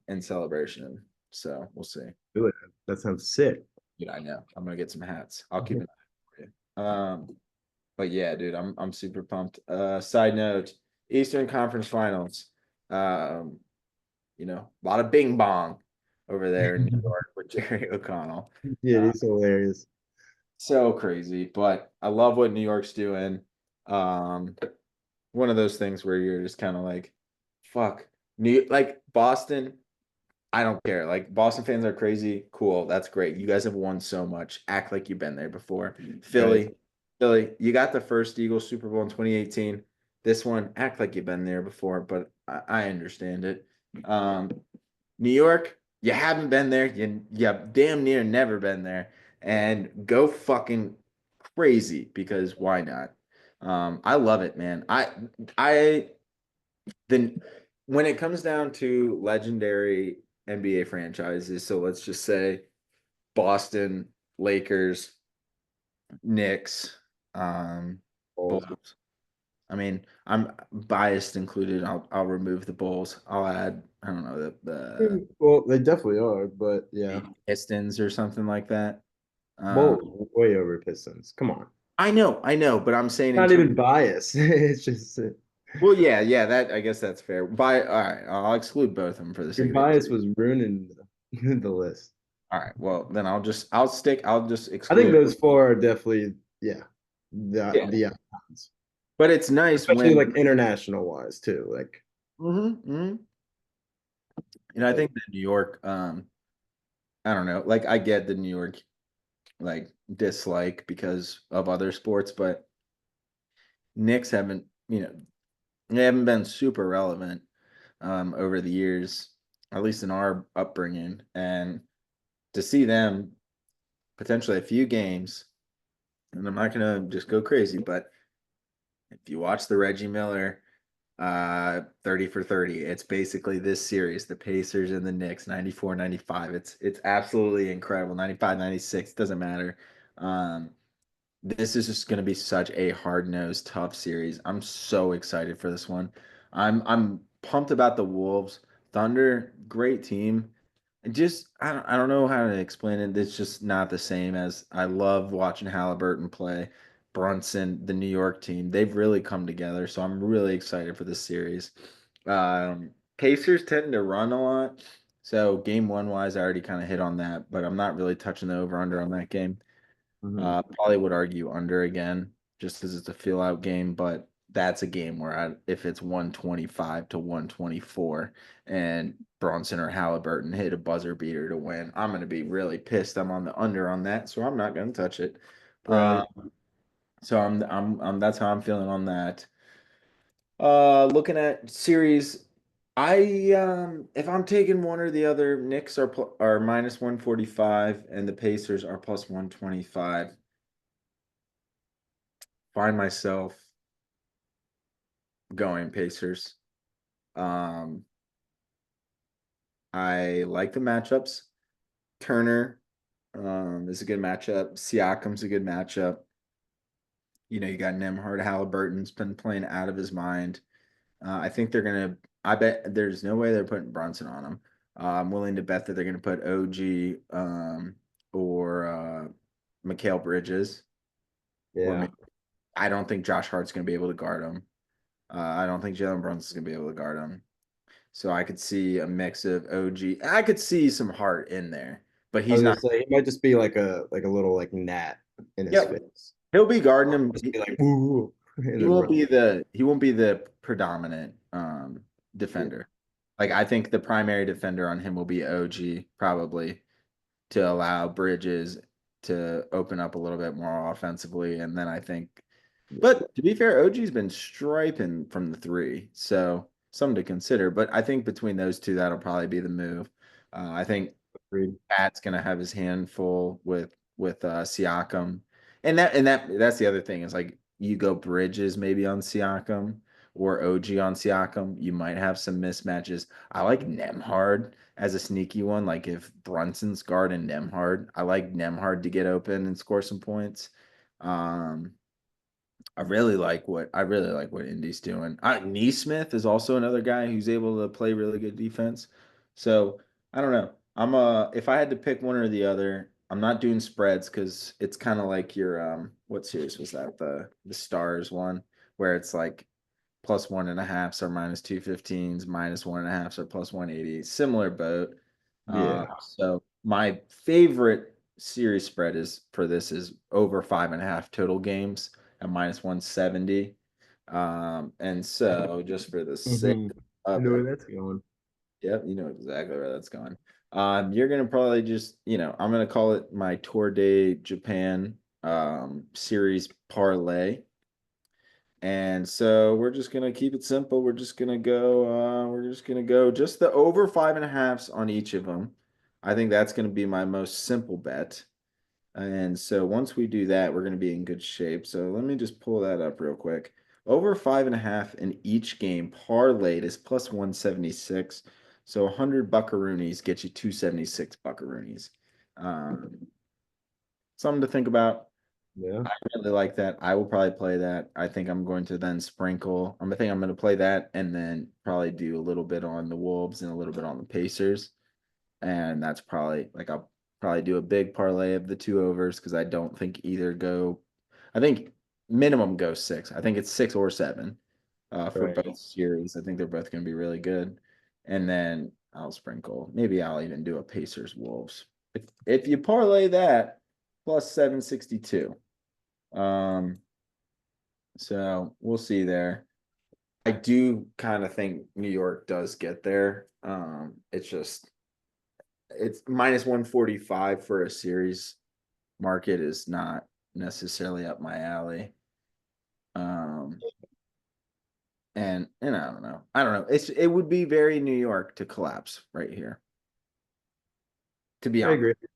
in celebration. So we'll see. Do it. That sounds sick. Yeah, I know. I'm gonna get some hats. I'll keep an eye for you. But yeah, dude, I'm super pumped. Side note, Eastern Conference Finals. Um, a lot of bing bong over there in New York with Jerry O'Connell. Yeah, Uh, he's hilarious. so crazy, but I love what New York's doing. Um, one of those things where you're just kind of like, fuck. Like Boston, I don't care. Like Boston fans are crazy. Cool. That's great. You guys have won so much. Act like you've been there before. Right. Philly, you got the first Eagles Super Bowl in 2018. This one, act like you've been there before, but I understand it. Um, New York, you haven't been there. You damn near never been there. And go fucking crazy because why not? I love it, man. I then when it comes down to legendary NBA franchises, so let's just say Boston, Lakers, Knicks, Bulls. Bulls. I mean, I'm biased included. I'll remove the Bulls. I'll add I don't know Well, they definitely are, but the yeah. Pistons or something like that. Um, Bulls way over Pistons. Come on. I know, but I'm saying in Not terms. even bias. It's just Well, yeah. That I guess that's fair. All right, I'll exclude both of them for the your sake of it. bias was ruining the list. All right, well then I'll just I think exclude. those four are definitely, yeah, Yeah, the icons, but it's nice especially when. like international wise too. Like, Mhm. I like think that New York, I don't know, like I get the New York like dislike because of other sports, but Knicks haven't, they haven't been super relevant over the years, at least in our upbringing, and to see them potentially a few games, and I'm not gonna just go crazy, but if you watch the Reggie Miller 30 for 30, it's basically this series, the Pacers and the Knicks, 94, 95. It's absolutely incredible. 95, 96, doesn't matter. Um, this is just going to be such a hard-nosed, tough series. I'm so excited for this one. I'm pumped about the Wolves. Thunder, great team. I don't know how to explain it. It's just not the same as I love watching Halliburton play. Brunson, the New York team, they've really come together. So I'm really excited for this series. Pacers tend to run a lot. So game one wise, I already kind of hit on that, but I'm not really touching the over under on that game. mhm. Probably would argue under again, just because it's a feel out game, but that's a game where if it's 125 to 124 and Bronson or Halliburton hit a buzzer beater to win, I'm going to be really pissed. I'm on the under on that, so I'm not going to touch it. Right. So that's how I'm feeling on that. Looking at series, I if I'm taking one or the other, Knicks are minus 145 and the Pacers are plus 125. Find myself going Pacers. Um, I like the matchups. Turner is a good matchup. Siakam's a good matchup. You got Nemhard Halliburton's been playing out of his mind. I think they're gonna. I bet there's no way they're putting Brunson on him. I'm willing to bet that they're gonna put OG or Mikal Bridges, or Yeah. maybe, I don't think Josh Hart's gonna be able to guard him. I don't think Jalen Brunson's gonna be able to guard him. So I could see a mix of OG. I could see some Hart in there, but I he's was gonna not. say he might just be like a little like gnat in his Yep, face. he'll be guarding him. Just be like ooh, and He then won't run. be the predominant Yeah. defender. Like I think the primary defender on him will be OG probably to allow Bridges to open up a little bit more offensively, and then I think. But to be fair, OG's been striping from the three, so something to consider. But I think between those two, that'll probably be the move. I think Agreed. Pat's gonna have his hand full with Siakam, and that's the other thing is like you go Bridges maybe on Siakam or OG on Siakam, you might have some mismatches. I like Nemhard as a sneaky one. Like if Brunson's guarding Nemhard, I like Nemhard to get open and score some points. Um, I really like what Indy's doing. Neesmith is also another guy who's able to play really good defense. So I don't know. If I had to pick one or the other, I'm not doing spreads because it's kind of like your what series was that? The Stars one where it's like plus 1.5s or minus 215s, minus 1.5s or plus 180. Similar boat. Yeah. So my favorite series spread is for this is over 5.5 total games at minus 170. And so just for the sake Hmm. I of know where it, that's going. yep, you know exactly where that's going. You're gonna probably just, I'm gonna call it my Tour de Japan series parlay. And so we're just gonna keep it simple. We're just gonna go just the over 5.5s on each of them. I think that's gonna be my most simple bet. And so once we do that, we're gonna be in good shape. So let me just pull that up real quick. Over 5.5 in each game parlayed is plus 176. So 100 buckaroonies get you 276 buckaroonies. Something to think about. Yeah. I really like that. I will probably play that. I think I'm going to then sprinkle. I'm going to play that and then probably do a little bit on the Wolves and a little bit on the Pacers. And that's probably like I'll probably do a big parlay of the two overs because I don't think either go. I think minimum go six. I think it's 6 or 7 for Right. both series. I think they're both going to be really good. And then I'll sprinkle. Maybe I'll even do a Pacers Wolves. If you parlay that plus 762. Um, so we'll see there. I do kind of think New York does get there. It's minus 145 for a series market is not necessarily up my alley. Um, and I don't know. I don't know. It would be very New York to collapse right here, to be I honest. agree. Yeah.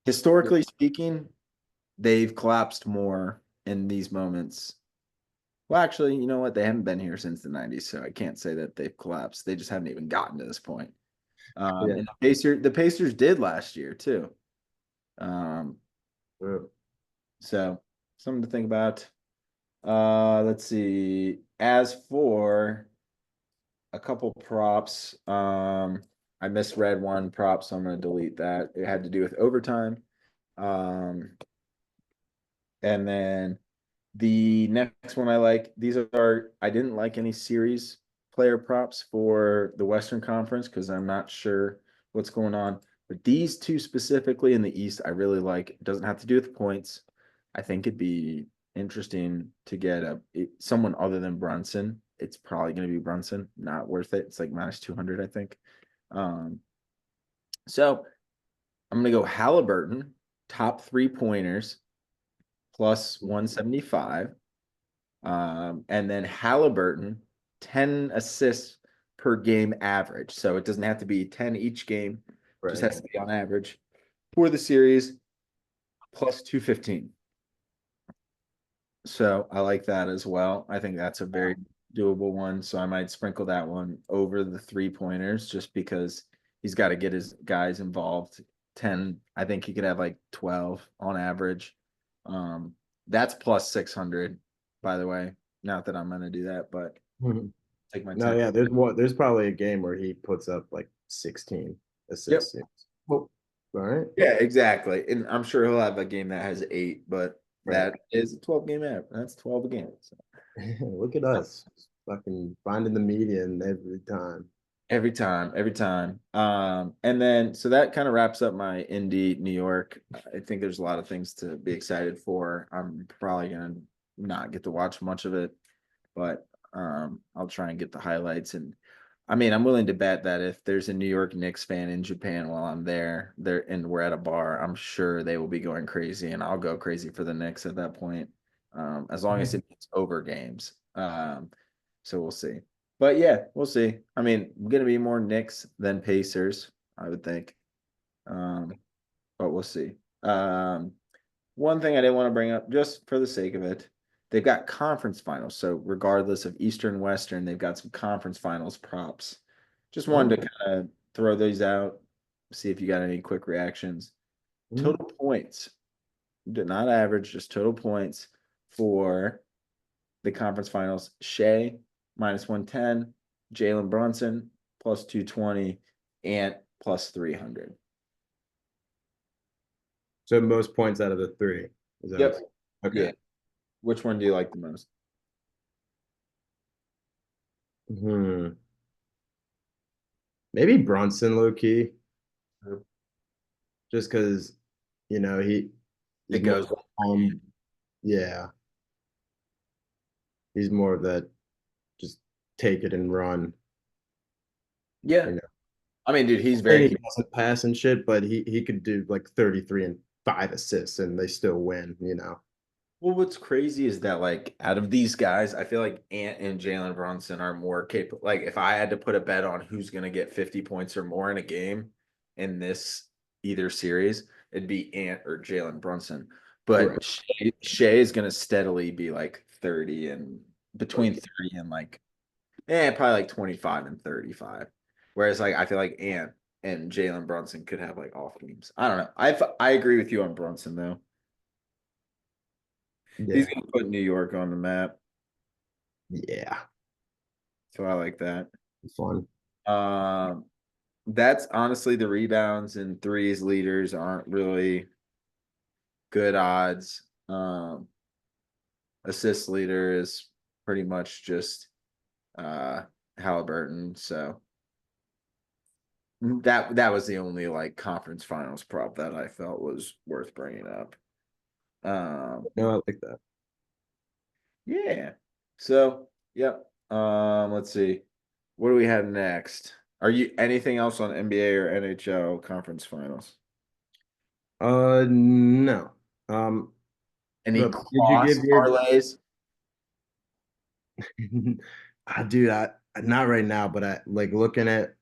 Historically speaking, they've collapsed more in these moments. Well, actually, you know what? They haven't been here since the 90s, so I can't say that they've collapsed. They just haven't even gotten to this point. Yeah. And the Pacers did last year too. Um, Yeah. so something to think about. Let's see. As for a couple props, I misread one prop, so I'm going to delete that. It had to do with overtime. Um, and then the next one I didn't like any series player props for the Western Conference because I'm not sure what's going on. But these two specifically in the East, I really like. It doesn't have to do with points. I think it'd be interesting to get someone other than Brunson. It's probably going to be Brunson. Not worth it. It's like minus 200, I think. Um, so I'm going to go Halliburton, top 3 pointers, plus 175. And then Halliburton. 10 assists per game average. So it doesn't have to be 10 each game, just Right. has to be on average for the series plus 215. So I like that as well. I think that's a very doable one. So I might sprinkle that one over the 3 pointers just because he's got to get his guys involved. 10, I think he could have like 12 on average. Um, that's plus 600, by the way. Not that I'm going to do that, but Mhm. take my No, 10. yeah, there's probably a game where he puts up like 16 Yep. assists. Well, all right. Yeah, exactly. And I'm sure he'll have a game that has 8, but Right. that is a 12 game average. That's 12 a game. So. Look at us. Fucking finding the median every time. Every time. And then so that kind of wraps up my Indy New York. I think there's a lot of things to be excited for. I'm probably gonna not get to watch much of it, but I'll try and get the highlights. And I mean, I'm willing to bet that if there's a New York Knicks fan in Japan while I'm there and we're at a bar, I'm sure they will be going crazy, and I'll go crazy for the Knicks at that point. As long as it's over games. So we'll see. But yeah, we'll see. I mean, gonna be more Knicks than Pacers, I would think. Um, but we'll see. One thing I didn't want to bring up, just for the sake of it, they've got conference finals. So regardless of Eastern, Western, they've got some conference finals props. Just wanted to Oh, kind of throw those out, see if you got any quick reactions. mm. Total points, not average, just total points for the conference finals. Shea minus 110, Jalen Brunson plus 220, Ant plus 300. So most points out of the three. Is that Yep. okay? Yeah. Which one do you like the most? Hmm. Maybe Brunson low key, just because he's It more goes. yeah, he's more of that just take it and run. Yeah. You know, I mean, dude, he's and very. he doesn't pass and shit, but he could do like 33 and 5 assists and they still win. Well, what's crazy is that like out of these guys, I feel like Ant and Jalen Brunson are more capable. Like if I had to put a bet on who's gonna get 50 points or more in a game in this either series, it'd be Ant or Jalen Brunson. Right. But Shea is gonna steadily be like 30 and between Okay. 30 and like probably like 25 and 35. Whereas like I feel like Ant and Jalen Brunson could have like off games. I don't know. I agree with you on Brunson though. He's Yeah. gonna put New York on the map. Yeah. So I like that. Fun. Um, that's honestly the rebounds and threes leaders aren't really good odds. Assist leader is pretty much just uh Halliburton. So that was the only like conference finals prop that I felt was worth bringing up. Um, No, I like that. yeah. So, yep. Let's see. What do we have next? Are you anything else on NBA or NHL conference finals? No. Um, Any but did you cross give your parlays? dude, I not right now, but I like looking at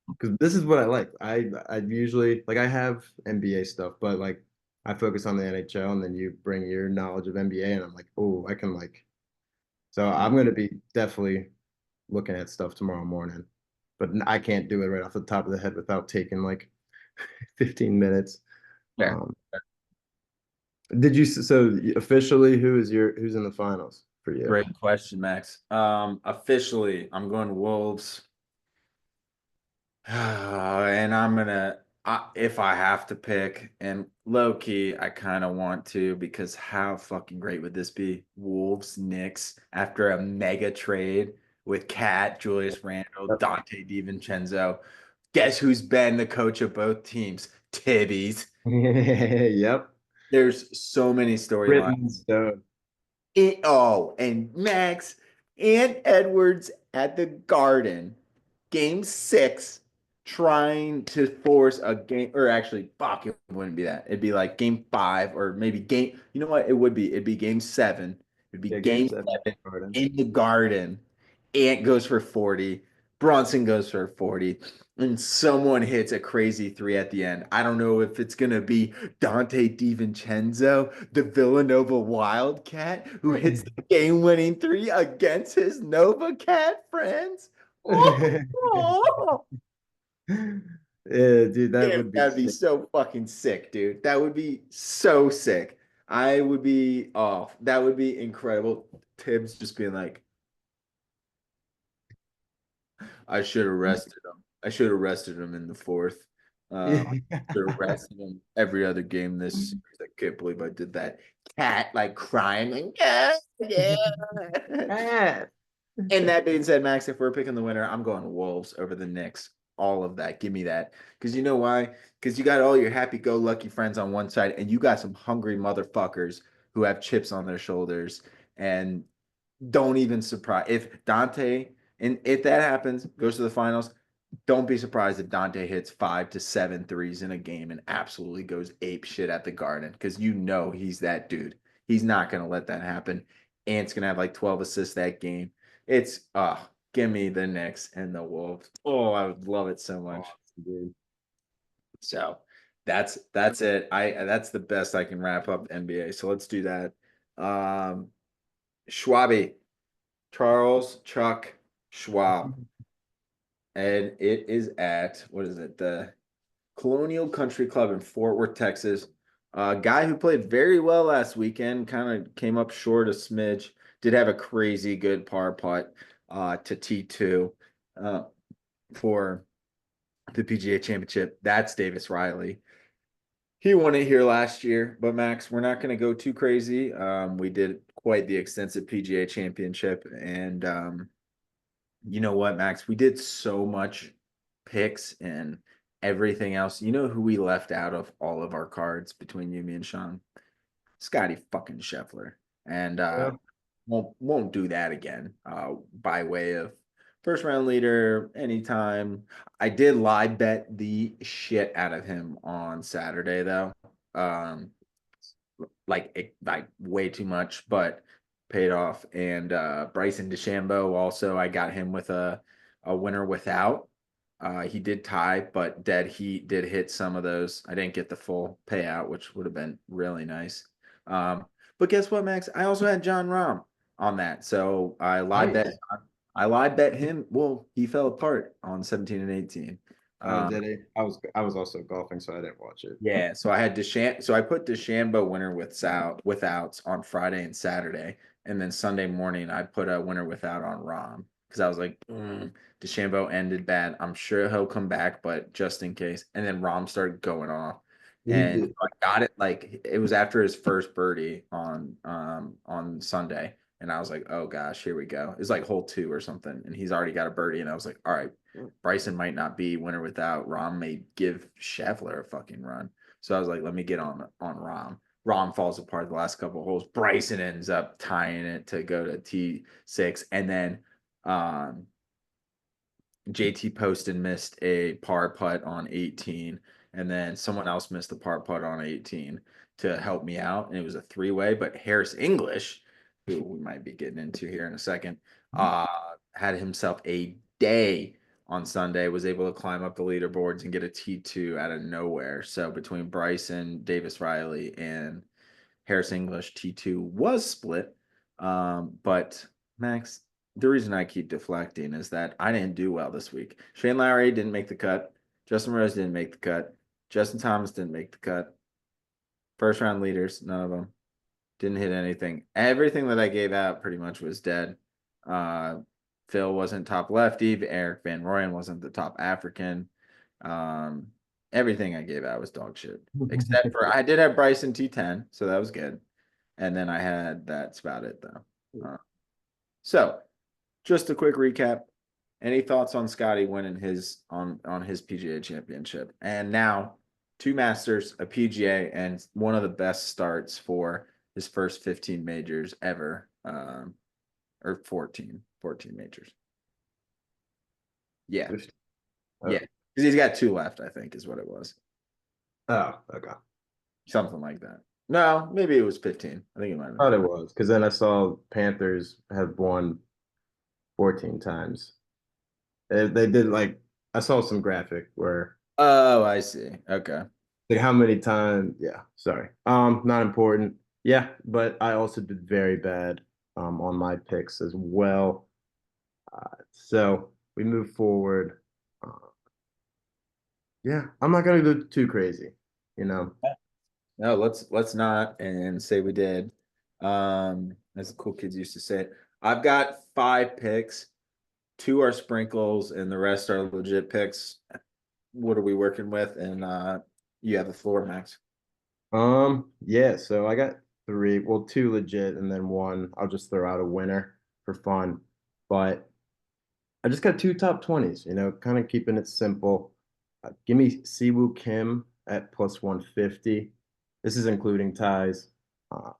because this is what I like. I usually like I have NBA stuff, but like I focus on the NHL, and then you bring your knowledge of NBA, and I'm like, oh, I can like. So I'm gonna be definitely looking at stuff tomorrow morning, but I can't do it right off the top of the head without taking like 15 minutes. Yeah. Um, did you so officially who's in the finals for you? Great question, Max. Officially, I'm going Wolves. And if I have to pick, and low key, I kind of want to because how fucking great would this be? Wolves, Knicks, after a mega trade with Cat, Julius Randle, Yep. Dante DiVincenzo. Guess who's been the coach of both teams? Tibby's. Yep. There's so many storylines. Written stone. And Max and Edwards at the Garden, game 6, trying to force a game, or actually, fuck, it wouldn't be that. It'd be like game 5, or maybe you know what? It'd be game 7. It'd be Yeah, game game seven. 7 Garden. in the Garden. Ant goes for 40, Bronson goes for 40, and someone hits a crazy three at the end. I don't know if it's gonna be Dante DiVincenzo, the Villanova Wildcat, who hits the game-winning three against his Nova Cat friends. Oh, Yeah, dude, that damn, would be that'd be sick. so fucking sick, dude. That would be so sick. I would be off. That would be incredible. Tibbs just being like, I should have rested him. I should have rested him in the fourth. Should have rested him every other game this series. I can't believe I did that. Cat like crying, like, yeah, yeah. Ah. And that being said, Max, if we're picking the winner, I'm going Wolves over the Knicks. All of that. Give me that. Because you know why? Because you got all your happy-go-lucky friends on one side, and you got some hungry motherfuckers who have chips on their shoulders. And don't even surprise if Dante, and if that happens, goes to the finals, don't be surprised if Dante hits 5 to 7 threes in a game and absolutely goes ape shit at the Garden because you know he's that dude. He's not gonna let that happen. Ant's gonna have like 12 assists that game. It's give me the Knicks and the Wolves. Oh, I would love it so much. Awesome, dude. So that's it. That's the best I can wrap up NBA. So let's do that. Um Schwabi, Charles Chuck Schwab, and it is at what is it? The Colonial Country Club in Fort Worth, Texas. A guy who played very well last weekend, kind of came up short a smidge. Did have a crazy good par putt to T2 uh, for the PGA Championship. That's Davis Riley. He won it here last year, but Max, we're not going to go too crazy. We did quite the extensive PGA Championship, and you know what, Max? We did so much picks and everything else. You know who we left out of all of our cards between you, me, and Sean? Scotty fucking Scheffler. And Yeah. won't do that again. By way of first round leader anytime. I did live bet the shit out of him on Saturday though. Um, like way too much, but paid off. And Bryson DeChambeau also, I got him with a winner without. He did tie, but dead heat did hit some of those. I didn't get the full payout, which would have been really nice. But guess what, Max? I also had John Rahm on that, so Nice. I live bet him. Well, he fell apart on 17 and 18. Oh, Um, did he? I was also golfing, so I didn't watch it. yeah, so I had so I put DeChambeau winner without on Friday and Saturday, and then Sunday morning I put a winner without on Rom because I was like, DeChambeau ended bad. I'm sure he'll come back, but just in case. And then Rom started going off, He and did. I got it like it was after his first birdie on Sunday, and I was like, oh gosh, here we go. It's like hole two or something, and he's already got a birdie, and I was like, all right, Bryson might not be winner without. Rom may give Scheffler a fucking run. So I was like, let me get on Rom. Rom falls apart the last couple of holes. Bryson ends up tying it to go to T6. And then um, JT Poston missed a par putt on 18. And then someone else missed a par putt on 18 to help me out. And it was a three-way. But Harris English, who we might be getting into here in a second, uh, had himself a day on Sunday, was able to climb up the leaderboards and get a T2 out of nowhere. So between Bryson, Davis Riley, and Harris English, T2 was split. But Max, the reason I keep deflecting is that I didn't do well this week. Shane Lowry didn't make the cut. Justin Rose didn't make the cut. Justin Thomas didn't make the cut. First round leaders, none of them. Didn't hit anything. Everything that I gave out pretty much was dead. Uh, Phil wasn't top lefty. Eric Van Rooyen wasn't the top African. Um, Everything I gave out was dog shit. Except for I did have Bryson T10, so that was good. And then I had that's about it though. So just a quick recap. Any thoughts on Scotty winning his on his PGA championship? And now two Masters, a PGA, and one of the best starts for his first 15 majors ever. Or 14 majors. Yeah. Yeah. Oh, Because he's got two left, I think, is what it was. oh, okay. Something like that. No, maybe it was 15. I think it might have been Thought it 15. was because then I saw Panthers have won 14 times. They did like I saw some graphic where Oh, I see. Okay. like how many times, yeah, sorry. Not important. Yeah, but I also did very bad on my picks as well. So we move forward. Uh, yeah, I'm not gonna go too crazy, you know. No, let's not and say we did. As the cool kids used to say it. I've got 5 picks. 2 are sprinkles, and the rest are legit picks. What are we working with? And you have the floor, Max. Yeah, so I got three, well, two legit, and then one I'll just throw out a winner for fun. But I just got two top 20s, kind of keeping it simple. Give me Siwoo Kim at plus 150. This is including ties. Uh,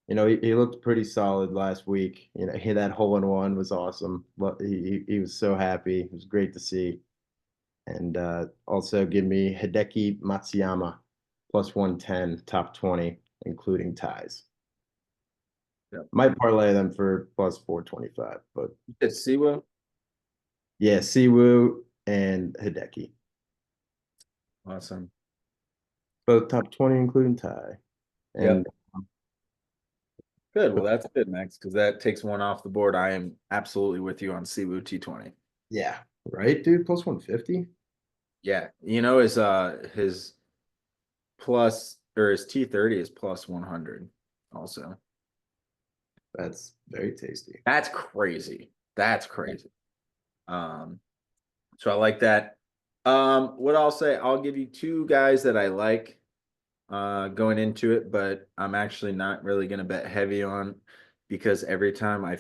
he looked pretty solid last week. That hole in one was awesome. He was so happy. It was great to see. And also give me Hideki Matsuyama plus 110, top 20, including ties. Yep. Might parlay them for plus 425, but It's Siwa. yeah, Siwoo and Hideki. Awesome. Both top 20, including tie. Yep. And Good. Well, that's good, Max, because that takes one off the board. I am absolutely with you on Siwu T20. yeah, right, dude, plus 150. Yeah. His plus or his T30 is plus 100 also. That's very tasty. That's crazy. That's crazy. Um, so I like that. What I'll say, I'll give you 2 guys that I like going into it, but I'm actually not really gonna bet heavy on because every time I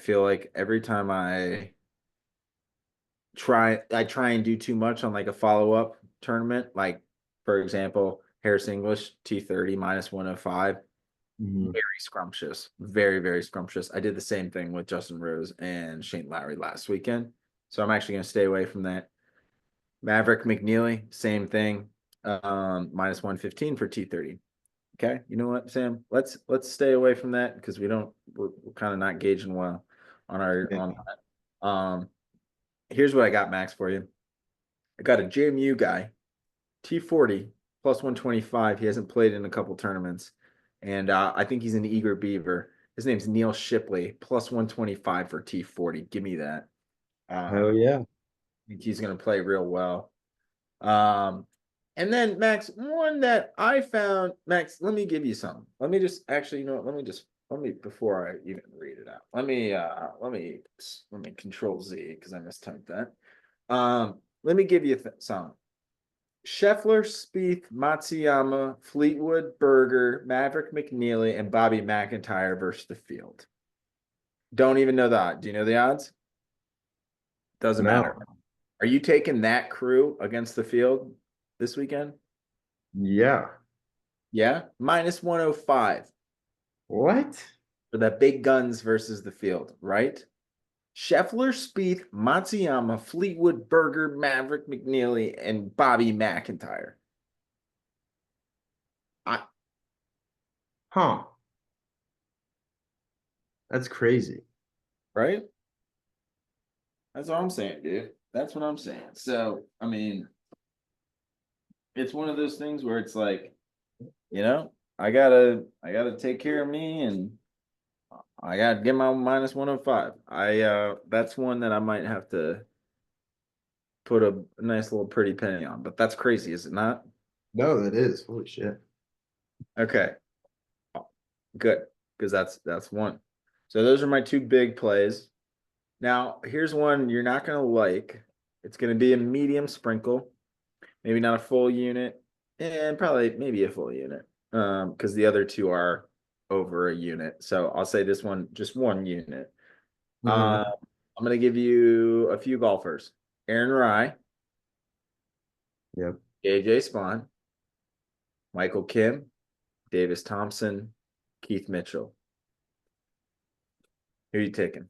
try and do too much on like a follow-up tournament, like for example, Harris English T30 minus 105. Mhm. Very scrumptious. Very, very scrumptious. I did the same thing with Justin Rose and Shane Lowry last weekend. So I'm actually going to stay away from that. Maverick McNeely, same thing. Minus 115 for T30. Okay. You know what, Sam? Let's stay away from that because we're kind of not gauging well Yeah. on that. Here's what I got, Max, for you. I got a JMU guy, T40 plus 125. He hasn't played in a couple tournaments. And I think he's an eager beaver. His name's Neil Shipley, plus 125 for T40. Give me that. Hell I yeah. think he's going to play real well. Um, and then, Max, one that I found, Max, let me give you some. Let me just actually, you know what? Before I even read it out, let me control Z because I mistyped that. Let me give you some. Scheffler, Spieth, Matsuyama, Fleetwood, Berger, Maverick McNeely, and Bobby McIntyre versus the field. Don't even know the odds. Do you know the odds? Doesn't matter. No. Are you taking that crew against the field this weekend? Yeah. Yeah. Minus 105 What? for the big guns versus the field, right? Scheffler, Spieth, Matsuyama, Fleetwood, Berger, Maverick McNeely, and Bobby McIntyre. I, Huh. That's crazy. right? That's what I'm saying, dude. That's what I'm saying. So, I mean, it's one of those things where it's like, I gotta take care of me and I gotta get my minus 105. That's one that I might have to put a nice little pretty penny on, but that's crazy, is it not? No, that is. Holy shit. Okay, good. Because that's one. So those are my 2 big plays. Now, here's one you're not gonna like. It's gonna be a medium sprinkle. Maybe not a full unit, and probably maybe a full unit. Because the other 2 are over a unit. So I'll say this one, just 1 unit. Hmm. I'm gonna give you a few golfers. Aaron Rye, Yep. AJ Spawn, Michael Kim, Davis Thompson, Keith Mitchell. Who are you taking?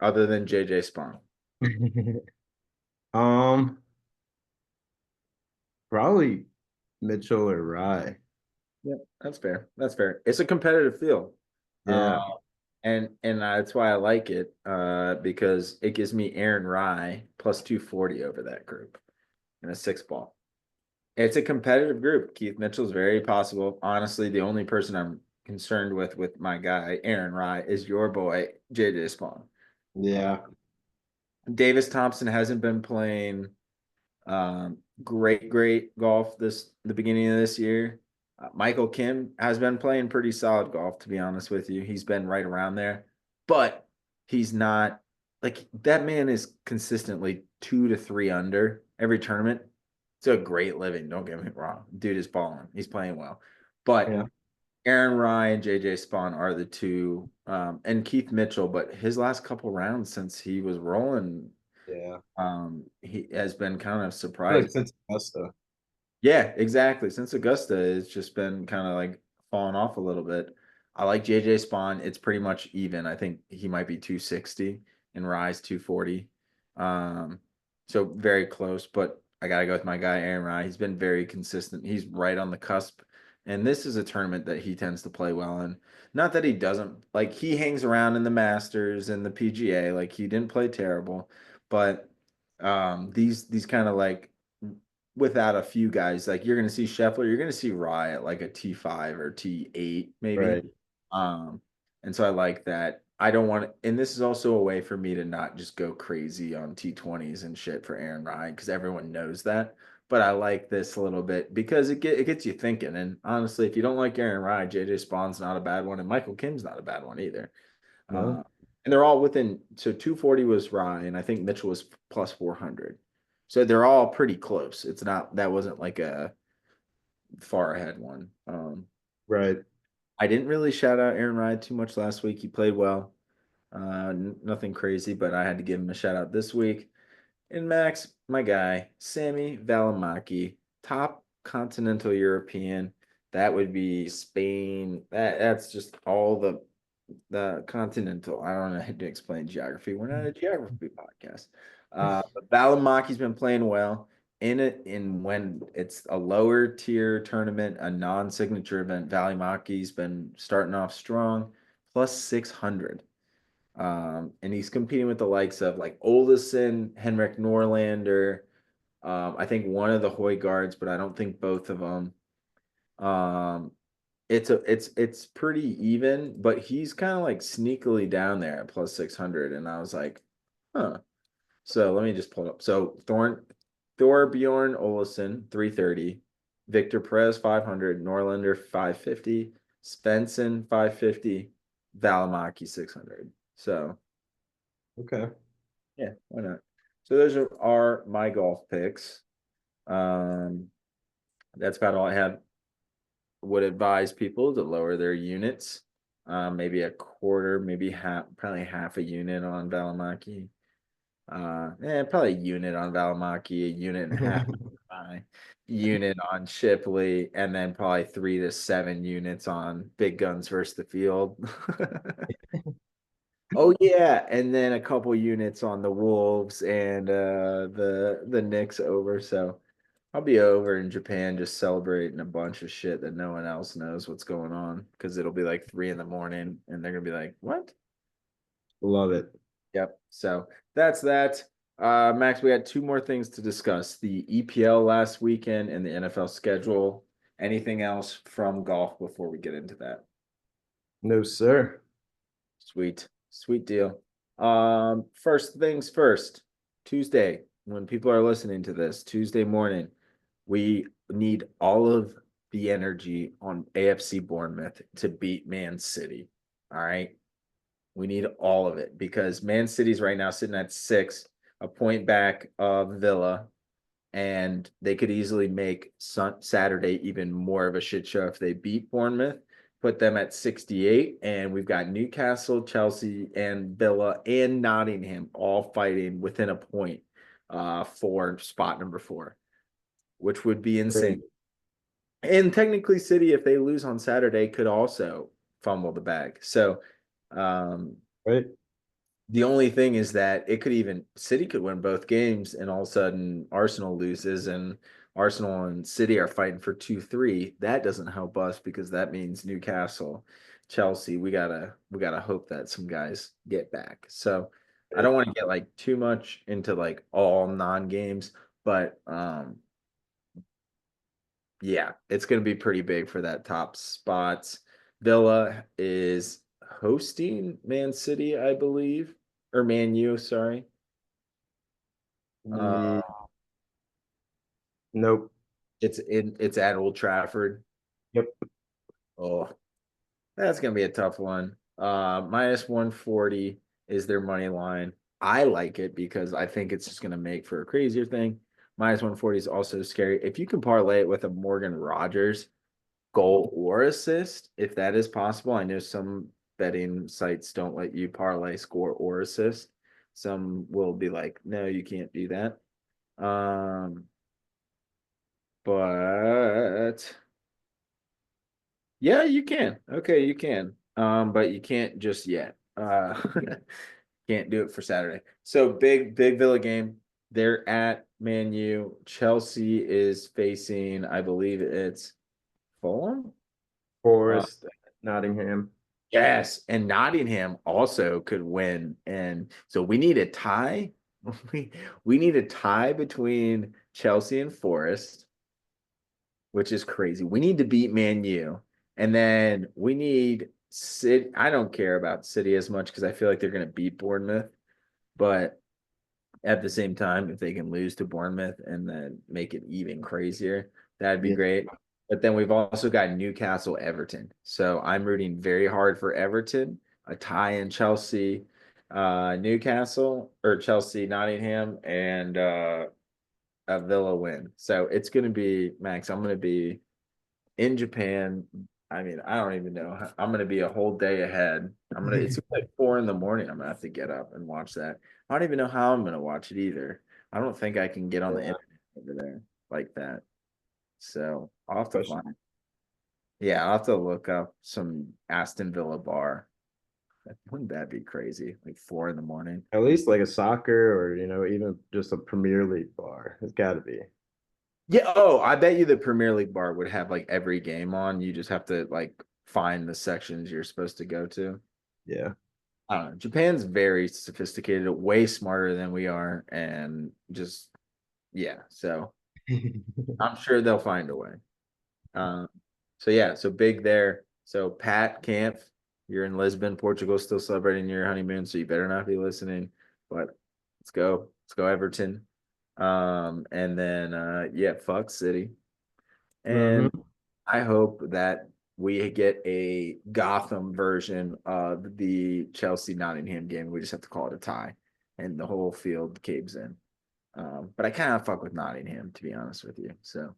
Other than JJ Spawn. Um, Probably Mitchell or Rye. Yeah, that's fair. That's fair. It's a competitive field. Uh, Yeah. And that's why I like it, because it gives me Aaron Rye plus 240 over that group in a six ball. It's a competitive group. Keith Mitchell's very possible. Honestly, the only person I'm concerned with my guy, Aaron Rye, is your boy, JJ Spawn. Yeah, Davis Thompson hasn't been playing great golf the beginning of this year. Michael Kim has been playing pretty solid golf, to be honest with you. He's been right around there, but he's not like that man is consistently 2 to 3 under every tournament. It's a great living. Don't get me wrong. Dude is balling. He's playing well, but yeah, Aaron Rye and JJ Spawn are the two, and Keith Mitchell. But his last couple rounds since he was rolling, yeah. he has been kind of I feel like surprising. since Augusta, Yeah, exactly. Since Augusta, it's just been kind of like falling off a little bit. I like JJ Spawn. It's pretty much even. I think he might be 260 and Rise 240. Um, so very close, but I gotta go with my guy Aaron Rye. He's been very consistent. He's right on the cusp. And this is a tournament that he tends to play well in. Not that he doesn't like he hangs around in the Masters and the PGA, like he didn't play terrible, but these kind of like without a few guys. Like you're going to see Scheffler, you're going to see Rye at like a T5 or T8 maybe. right? Um, and so I like that. I don't want to, and this is also a way for me to not just go crazy on T20s and shit for Aaron Ryan because everyone knows that. But I like this a little bit because it gets you thinking. And honestly, if you don't like Aaron Ryan, JJ Spawn's not a bad one, and Michael Kim's not a bad one either. No, Uh, and they're all within. So 240 was Rye, and I think Mitchell was plus 400. So they're all pretty close. It's not that wasn't like a far ahead one. right. I didn't really shout out Aaron Ryan too much last week. He played well. Nothing crazy, but I had to give him a shout out this week. And Max, my guy, Sammy Valimaki, top continental European. That would be Spain. That's just all the continental. I don't know how to explain geography. We're not a geography podcast. But Valamaki's been playing well in it. In when it's a lower tier tournament, a non-signature event, Valimaki's been starting off strong, plus 600. And he's competing with the likes of like Olesen, Henrik Norlander. I think one of the Hoy guards, but I don't think both of them. Um, it's pretty even, but he's kind of like sneakily down there at plus 600, and I was like, huh. So let me just pull it up. So Thor Bjorn Olesen 330, Victor Perez 500, Norlander 550, Svensson 550, Valimaki 600. So Okay. yeah, why not? So those are my golf picks. Um, that's about all I have. Would advise people to lower their units, maybe a quarter, maybe half, probably half a unit on Valimaki. Probably a unit on Valimaki, a unit and a half on unit on Shipley, and then probably 3 to 7 units on Big Guns versus the field. Oh yeah, and then a couple units on the Wolves and the Knicks over. So I'll be over in Japan just celebrating a bunch of shit that no one else knows what's going on because it'll be like 3 in the morning and they're gonna be like, "What?" Love it. Yep. So that's that. Max, we had two more things to discuss: the EPL last weekend and the NFL schedule. Anything else from golf before we get into that? No, sir. Sweet, sweet deal. First things first, Tuesday, when people are listening to this, Tuesday morning, we need all of the energy on AFC Bournemouth to beat Man City. All right. We need all of it because Man City's right now sitting at 6, a point back of Villa, and they could easily make Saturday even more of a shit show if they beat Bournemouth, put them at 68, and we've got Newcastle, Chelsea, and Villa and Nottingham all fighting within a point for spot number 4, which would be insane. Great. And technically, City, if they lose on Saturday, could also fumble the bag. So um, Right. the only thing is that it could even City could win both games, and all of a sudden Arsenal loses, and Arsenal and City are fighting for 2-3. That doesn't help us because that means Newcastle Chelsea, we gotta hope that some guys get back. So I don't want to get like too much into like all non-games, but yeah, it's gonna be pretty big for that top spots. Villa is hosting Man City, I believe, or Man U, sorry. Uh, Ye Nope. it's at Old Trafford. Yep. Oh, that's gonna be a tough one. Minus 140 is their money line. I like it because I think it's just gonna make for a crazier thing. Minus 140 is also scary. If you can parlay it with a Morgan Rogers goal or assist, if that is possible. I know some betting sites don't let you parlay score or assist. Some will be like, no, you can't do that. Um, but yeah, you can. Okay, you can. But you can't just yet. Can't do it for Saturday. So big Villa game. They're at Man U. Chelsea is facing, I believe it's Fulham. Uh, Forest, Nottingham. yes, and Nottingham also could win. And so we need a tie. We, we need a tie between Chelsea and Forest, which is crazy. We need to beat Man U. And then we need City. I don't care about City as much because I feel like they're going to beat Bournemouth. But at the same time, if they can lose to Bournemouth and then make it even crazier, that'd be Yeah. great. But then we've also got Newcastle Everton. So I'm rooting very hard for Everton, a tie in Chelsea, Newcastle or Chelsea, Nottingham, and a Villa win. So it's going to be, Max, I'm going to be in Japan. I mean, I don't even know. I'm gonna be a whole day ahead. It's like 4 in the morning. I'm gonna have to get up and watch that. I don't even know how I'm gonna watch it either. I don't think I can get on the Yeah. internet over there like that. So I'll have to Especially find. Yeah, I'll have to look up some Aston Villa bar. Wouldn't that be crazy? Like 4 in the morning. at least like a soccer or even just a Premier League bar. It's got to be. Yeah. Oh, I bet you the Premier League bar would have like every game on. You just have to like find the sections you're supposed to go to. Yeah. I don't know. Japan's very sophisticated, way smarter than we are, and just yeah. So I'm sure they'll find a way. Um, so yeah, so big there. So Pat Camp, you're in Lisbon, Portugal, still celebrating your honeymoon, so you better not be listening. But let's go Everton. And then yeah, fuck City. And Hmm. I hope that we get a Gotham version of the Chelsea Nottingham game. We just have to call it a tie, and the whole field caves in. But I kind of fuck with Nottingham, to be honest with you. So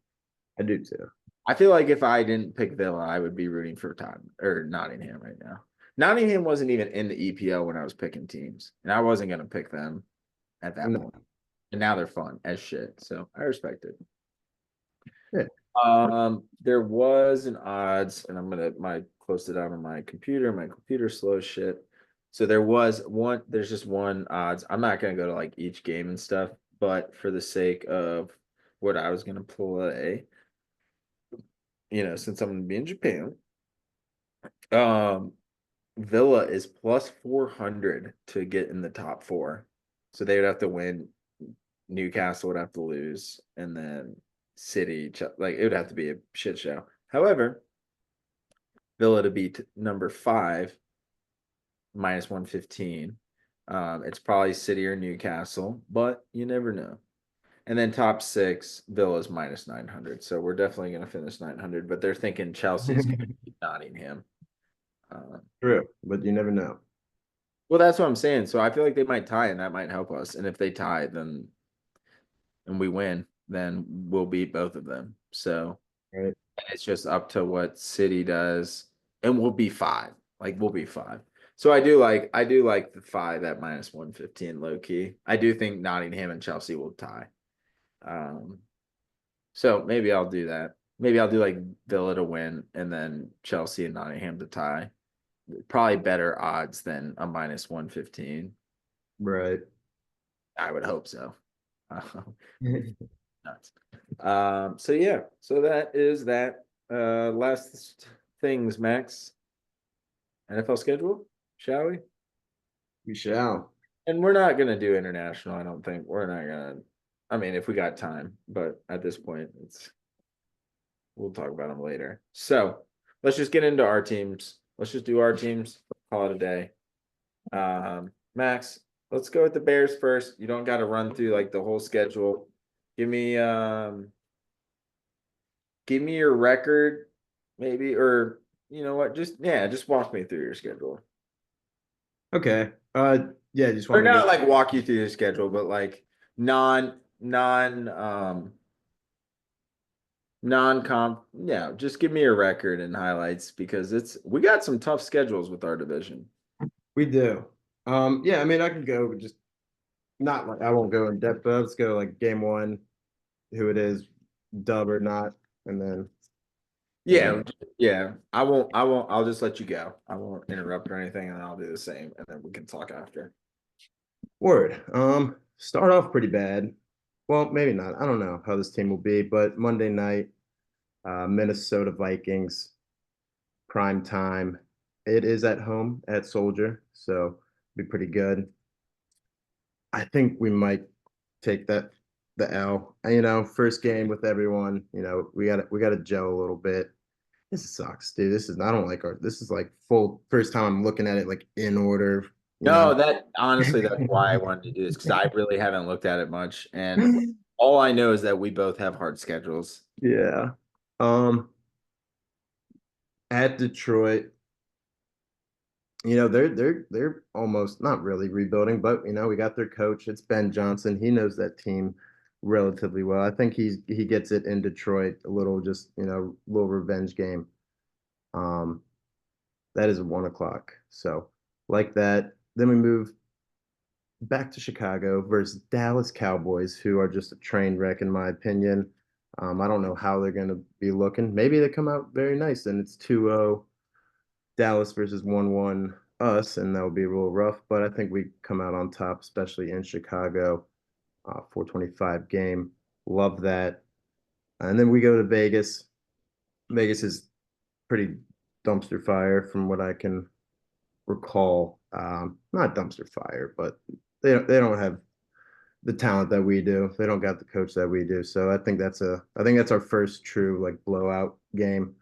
I do too. I feel like if I didn't pick Villa, I would be rooting for Todd or Nottingham right now. Nottingham wasn't even in the EPL when I was picking teams, and I wasn't gonna pick them at that No. point. And now they're fun as shit. So I respect it. Yeah. There was an odds, and I'm gonna my close it out on my computer. My computer slow as shit. So there was one, there's just one odds. I'm not gonna go to like each game and stuff, but for the sake of what I was gonna play, since I'm gonna be in Japan, um, Villa is plus 400 to get in the top four. So they would have to win. Newcastle would have to lose, and then City, like it would have to be a shit show. However, Villa to beat number five minus 115. It's probably City or Newcastle, but you never know. And then top six, Villa's minus 900. So we're definitely going to finish 900, but they're thinking Chelsea's going to beat Nottingham. Uh, True, but you never know, well, that's what I'm saying. So I feel like they might tie, and that might help us. And if they tie, then and we win, then we'll beat both of them. So right? it's just up to what City does, and we'll be five. Like we'll be five. So I do like the five at minus 115 low key. I do think Nottingham and Chelsea will tie. Um, so maybe I'll do that. Maybe I'll do like Villa to win and then Chelsea and Nottingham to tie. Probably better odds than a minus 115. Right. I would hope so. Nuts. So yeah, so that is that. Last things, Max. NFL schedule, shall we? We shall. And we're not gonna do international. I don't think we're not gonna. I mean, if we got time, but at this point, it's we'll talk about them later. So let's just get into our teams. Let's just do our teams. Call it a day. Max, let's go with the Bears first. You don't got to run through like the whole schedule. Give me give me your record, maybe, or you know what? Just walk me through your schedule. Okay. Yeah, you just Or want me to not go. like walk you through your schedule, but like non non-comp. Yeah, just give me your record and highlights because it's we got some tough schedules with our division. We do. Yeah, I mean, I can go just not like I won't go in depth, but let's go like game one, who it is, dub or not, and then and then Yeah, yeah. I won't. I'll just let you go. I won't interrupt or anything, and I'll do the same, and then we can talk after. word. Start off pretty bad. Well, maybe not. I don't know how this team will be, but Monday night, Minnesota Vikings, prime time. It is at home at Soldier, so be pretty good. I think we might take the L. You know, first game with everyone. You know, we got to gel a little bit. This sucks, dude. This is I don't like our. This is like full first time I'm looking at it like in order. You know. No, that honestly, that's why I wanted to do this because I really haven't looked at it much, and all I know is that we both have hard schedules. Yeah. Um, at Detroit, you know, they're almost not really rebuilding, but you know, we got their coach. It's Ben Johnson. He knows that team relatively well. I think he gets it in Detroit a little just, you know, little revenge game. Um, that is 1 o'clock. So like that. Then we move back to Chicago versus Dallas Cowboys, who are just a train wreck in my opinion. I don't know how they're going to be looking. Maybe they come out very nice and it's 2-0 Dallas versus 1-1 us, and that would be a little rough, but I think we come out on top, especially in Chicago. 425 game. Love that. And then we go to Vegas. Vegas is pretty dumpster fire from what I can recall. Not dumpster fire, but they don't have the talent that we do. They don't got the coach that we do. So I think that's our first true like blowout game.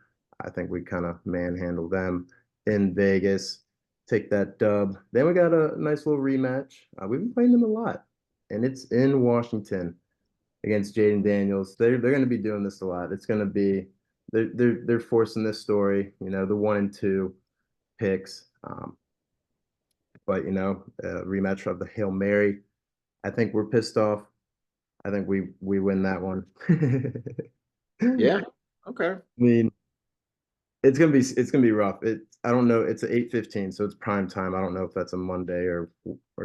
I think we kind of manhandle them in Vegas, take that dub. Then we got a nice little rematch. We've been playing them a lot, and it's in Washington against Jaden Daniels. They're going to be doing this a lot. It's going to be they're forcing this story. You know, the 1 and 2 picks. But you know, rematch of the Hail Mary. I think we're pissed off. I think we win that one. I Yeah. Okay. mean, it's gonna be rough. I don't know. It's 8:15, so it's prime time. I don't know if that's a Monday or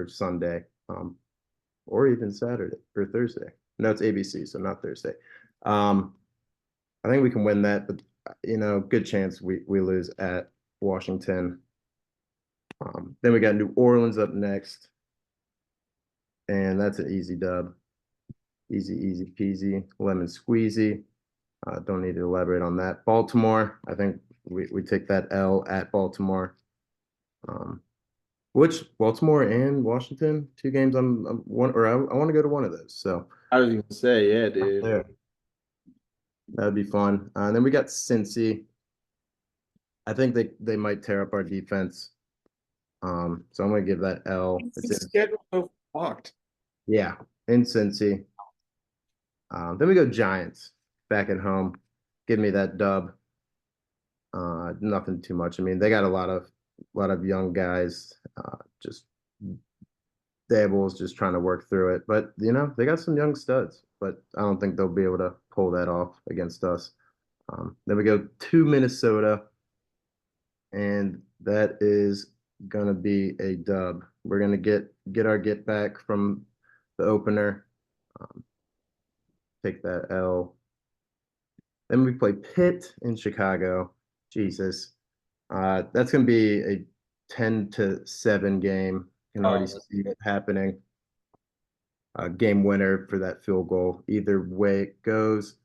Sunday, or even Saturday or Thursday. No, it's ABC, so not Thursday. Um, I think we can win that, but you know, good chance we lose at Washington. Then we got New Orleans up next, and that's an easy dub. Easy peasy, lemon squeezy. Don't need to elaborate on that. Baltimore, I think we take that L at Baltimore. Um, which Baltimore and Washington, 2 games. I'm one, or I want to go to one of those. So I was gonna say, yeah, dude. there, that'd be fun. And then we got Cincy. I think they might tear up our defense. So I'm gonna give that L. It's This in, schedule so fucked. yeah, in Cincy. Then we go Giants back at home. Give me that dub. Nothing too much. I mean, they got a lot of young guys. Just Dable's just trying to work through it, but you know they got some young studs. But I don't think they'll be able to pull that off against us. Then we go to Minnesota, and that is gonna be a dub. We're gonna get our get back from the opener. Um, take that L. Then we play Pitt in Chicago. Jesus. That's going to be a 10-7 game. Can already Oh, see it happening. Game winner for that field goal. Either way it goes.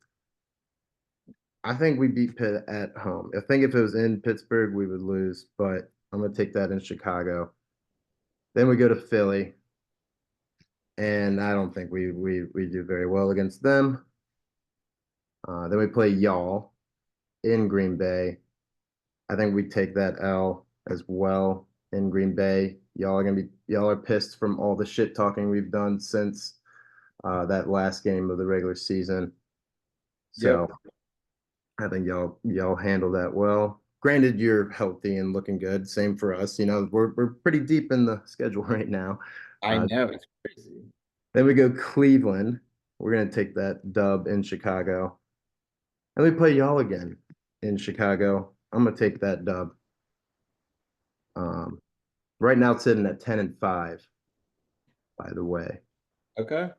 I think we beat Pitt at home. I think if it was in Pittsburgh, we would lose, but I'm gonna take that in Chicago. Then we go to Philly, and I don't think we do very well against them. Then we play y'all in Green Bay. I think we take that L as well in Green Bay. Y'all are pissed from all the shit talking we've done since that last game of the regular season. Yep. So I think y'all handle that well. Granted, you're healthy and looking good. Same for us. You know, we're pretty deep in the schedule right now. I Uh, know it's crazy. then we go Cleveland. We're gonna take that dub in Chicago, and we play y'all again in Chicago. I'm gonna take that dub. Um, right now, it's sitting at 10-5. By the way, Okay.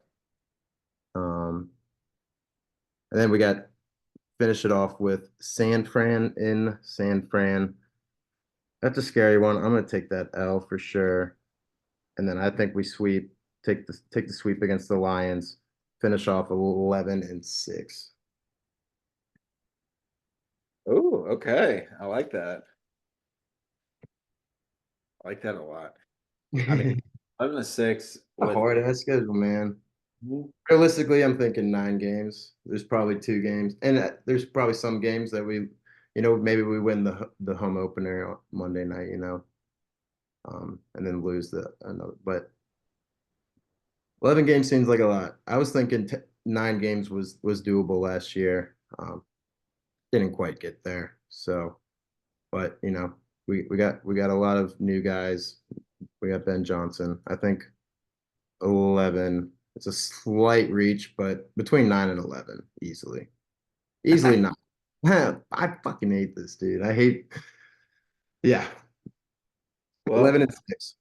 um, and then we got finish it off with San Fran in San Fran. That's a scary one. I'm gonna take that L for sure. And then I think we sweep, take the sweep against the Lions, finish off 11-6. Oh, okay. I like that. I like that a lot. I mean, A 11-6 with hard ass schedule, man. Mhm. Realistically, I'm thinking 9 games. There's probably 2 games, and there's probably some games that maybe we win the home opener on Monday night, and then lose the another. But 11 games seems like a lot. I was thinking 9 games was doable last year. Didn't quite get there. So, but we got a lot of new guys. We got Ben Johnson. I think 11. It's a slight reach, but between 9 and 11, easily, easily not. I fucking hate this dude. I hate. Yeah, Well, 11-6.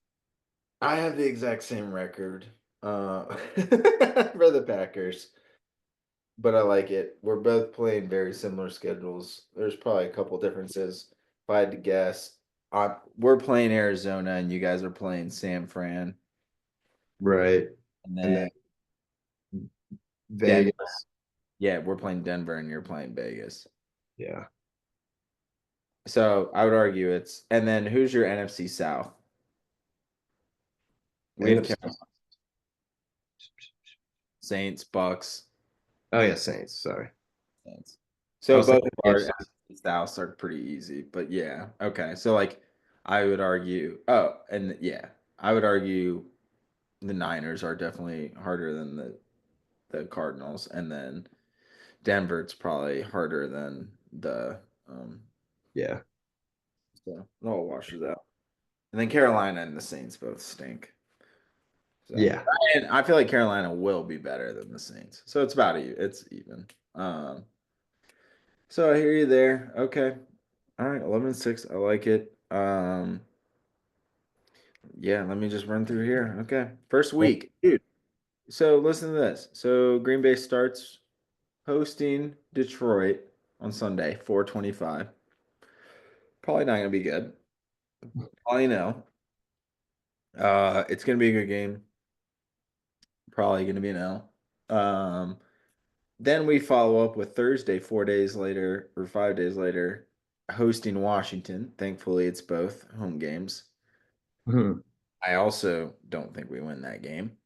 I have the exact same record for the Packers, but I like it. We're both playing very similar schedules. There's probably a couple differences. If I had to guess, we're playing Arizona and you guys are playing San Fran, Right, and and then then Denver. Vegas. Yeah, we're playing Denver and you're playing Vegas. Yeah, So I would argue it's, and then who's your NFC South? We have NFC. Carolina, Saints, Bucks, Oh yeah, Saints. Sorry, Saints. I So was both thinking of our AFC. NFC Souths are pretty easy, but yeah, okay. So like, I would argue. Oh, and yeah, I would argue the Niners are definitely harder than the Cardinals, and then Denver it's probably harder than the Yeah, so it all washes out. And then Carolina and the Saints both stink. So yeah. and I feel like Carolina will be better than the Saints. So it's about even. It's even. Um, so I hear you there. Okay. All right, 11-6. I like it. Yeah, let me just run through here. Okay. First week, dude. So listen to this. So Green Bay starts hosting Detroit on Sunday, 4:25. Probably not gonna be good. Probably no. It's gonna be a good game. Probably gonna be an L. Then we follow up with Thursday, 4 days later or 5 days later, hosting Washington. Thankfully, it's both home games. Mhm. I also don't think we win that game.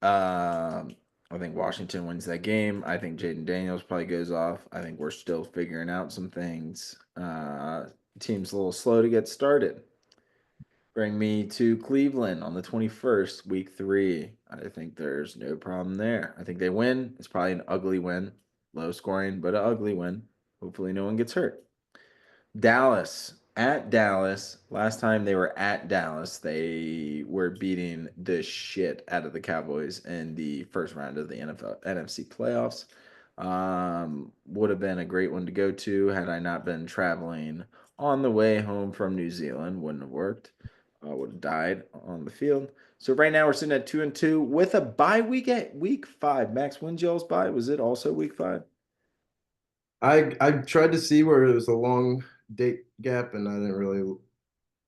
Um, I think Washington wins that game. I think Jaden Daniels probably goes off. I think we're still figuring out some things. Team's a little slow to get started. Bring me to Cleveland on the 21st, week 3. I think there's no problem there. I think they win. It's probably an ugly win, low scoring, but an ugly win. Hopefully, no one gets hurt. Dallas at Dallas. Last time they were at Dallas, they were beating the shit out of the Cowboys in the first round of the NFL NFC playoffs. Would have been a great one to go to had I not been traveling on the way home from New Zealand. Wouldn't have worked. Would have died on the field. So right now we're sitting at 2-2 with a bye week at week 5. Max, when's y'all's bye? Was it also week 5? I tried to see where it was a long date gap, and I didn't really.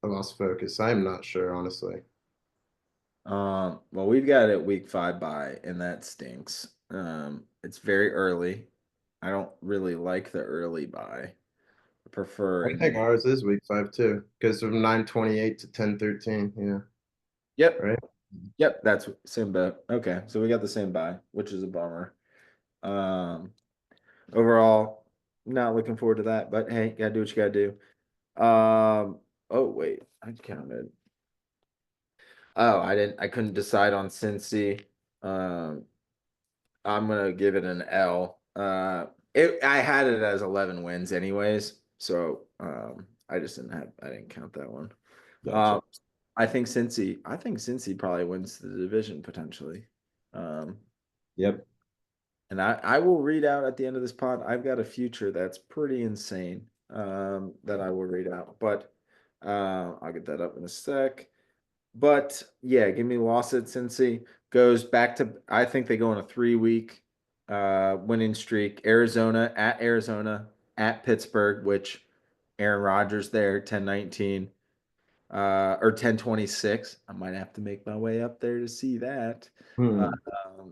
I lost focus. I'm not sure, honestly. Well, we've got it week 5 by, and that stinks. It's very early. I don't really like the early buy. prefer I in think the. ours is week 5 too, because from 9:28 to 10:13. Yeah, Yep, right. yep, that's same bet. Okay, so we got the same buy, which is a bummer. Um, Overall, not looking forward to that, but hey, gotta do what you gotta do. Oh wait, I counted. Oh, I couldn't decide on Cincy. Um, I'm gonna give it an L. I had it as 11 wins anyways, so I didn't count that one. Um, Gotcha. I think Cincy probably wins the division potentially. Um, Yep. and I will read out at the end of this pod. I've got a future that's pretty insane. That I will read out, but I'll get that up in a sec. But yeah, give me loss at Cincy. Goes back to I think they go on a 3 week winning streak. Arizona, at Pittsburgh, which Aaron Rodgers there, 10-19, or 10-26. I might have to make my way up there to see that. Hmm.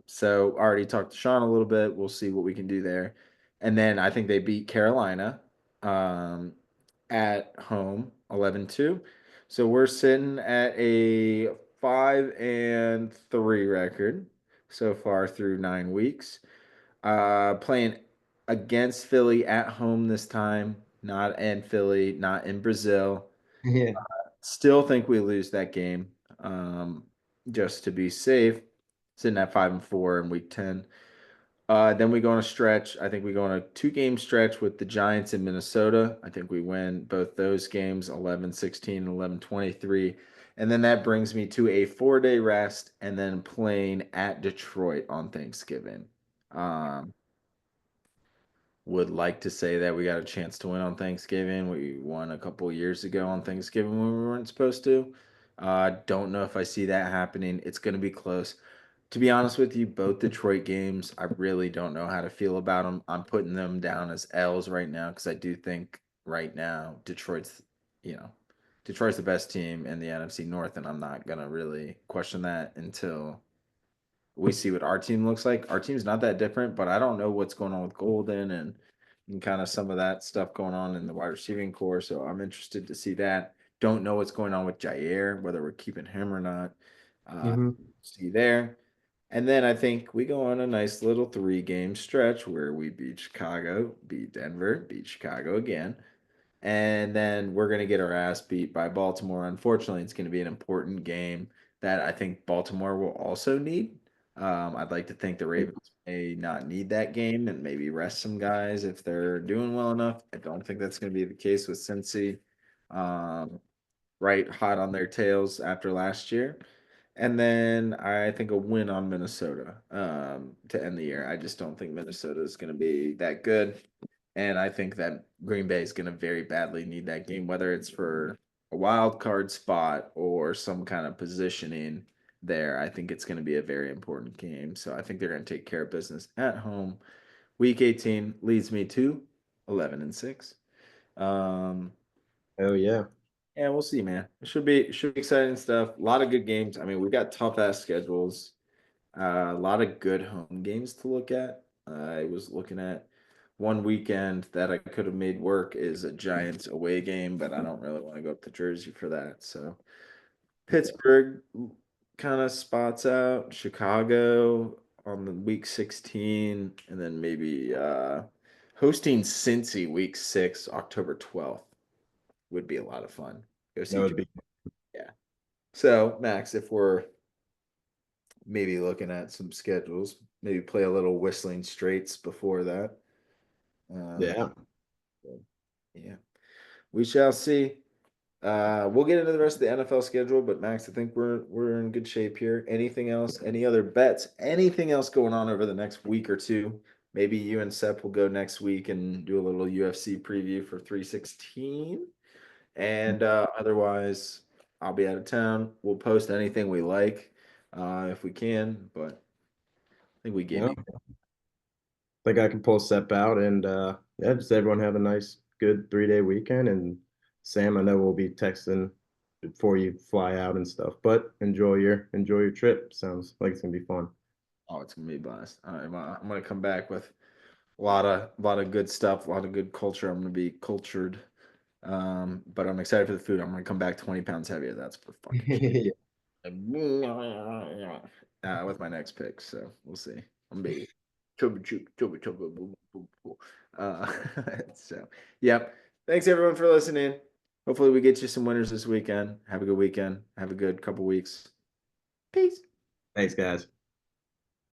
So already talked to Sean a little bit. We'll see what we can do there. And then I think they beat Carolina um, at home 11-2. So we're sitting at a 5-3 record so far through 9 weeks. Playing against Philly at home this time, not in Philly, not in Brazil. Yeah. Still think we lose that game. Um, just to be safe, sitting at 5-4 in week 10. Then we go on a stretch. I think we go on a 2 game stretch with the Giants in Minnesota. I think we win both those games 11-16 and 11-23. And then that brings me to a 4 day rest and then playing at Detroit on Thanksgiving. Um, would like to say that we got a chance to win on Thanksgiving. We won a couple years ago on Thanksgiving when we weren't supposed to. Don't know if I see that happening. It's going to be close. To be honest with you, both Detroit games, I really don't know how to feel about them. I'm putting them down as L's right now because I do think right now you know, Detroit's the best team in the NFC North, and I'm not gonna really question that until we see what our team looks like. Our team's not that different, but I don't know what's going on with Golden and kind of some of that stuff going on in the wide receiving core. So I'm interested to see that. Don't know what's going on with Jair, whether we're keeping him or not. Uh, Hmm. See there. And then I think we go on a nice little 3 game stretch where we beat Chicago, beat Denver, beat Chicago again. And then we're going to get our ass beat by Baltimore. Unfortunately, it's going to be an important game that I think Baltimore will also need. I'd like to think the Ravens may not need that game and maybe rest some guys if they're doing well enough. I don't think that's going to be the case with Cincy. Um, right hot on their tails after last year. And then I think a win on Minnesota to end the year. I just don't think Minnesota is going to be that good. And I think that Green Bay is going to very badly need that game, whether it's for a wild card spot or some kind of positioning there. I think it's going to be a very important game. So I think they're going to take care of business at home. Week 18 leads me to 11-6. Um, Oh yeah. yeah, we'll see, man. It should be exciting stuff. A lot of good games. I mean, we got tough ass schedules. A lot of good home games to look at. I was looking at one weekend that I could have made work is a Giants away game, but I don't really want to go up to Jersey for that. So Pittsburgh kind of spots out. Chicago on the week 16, and then maybe hosting Cincy week 6, October 12th would be a lot of fun. Go That see. would be. Yeah. So, Max, if we're maybe looking at some schedules, maybe play a little Whistling Straits before that. Uh, Yeah. yeah, we shall see. We'll get into the rest of the NFL schedule, but Max, I think we're in good shape here. Anything else? Any other bets? Anything else going on over the next week or two? Maybe you and Sep will go next week and do a little UFC preview for 316. And otherwise, I'll be out of town. We'll post anything we like if we can, but I think we gave Yeah. you. Think I can pull Sep out and yeah, just everyone have a nice, good 3-day weekend. And Sam, I know we'll be texting before you fly out and stuff, but enjoy your trip. Sounds like it's gonna be fun. Oh, it's gonna be a blast. I'm gonna come back with a lot of good stuff, a lot of good culture. I'm gonna be cultured. But I'm excited for the food. I'm gonna come back 20 pounds heavier. That's for fucking sure. Yeah. With my next pick, so we'll see. I'm big. Chubby, chubby, chubby, chubby, boom, boom, boom. Uh, so, yep. Thanks everyone for listening. Hopefully, we get you some winners this weekend. Have a good weekend. Have a good couple weeks. Peace. Thanks, guys.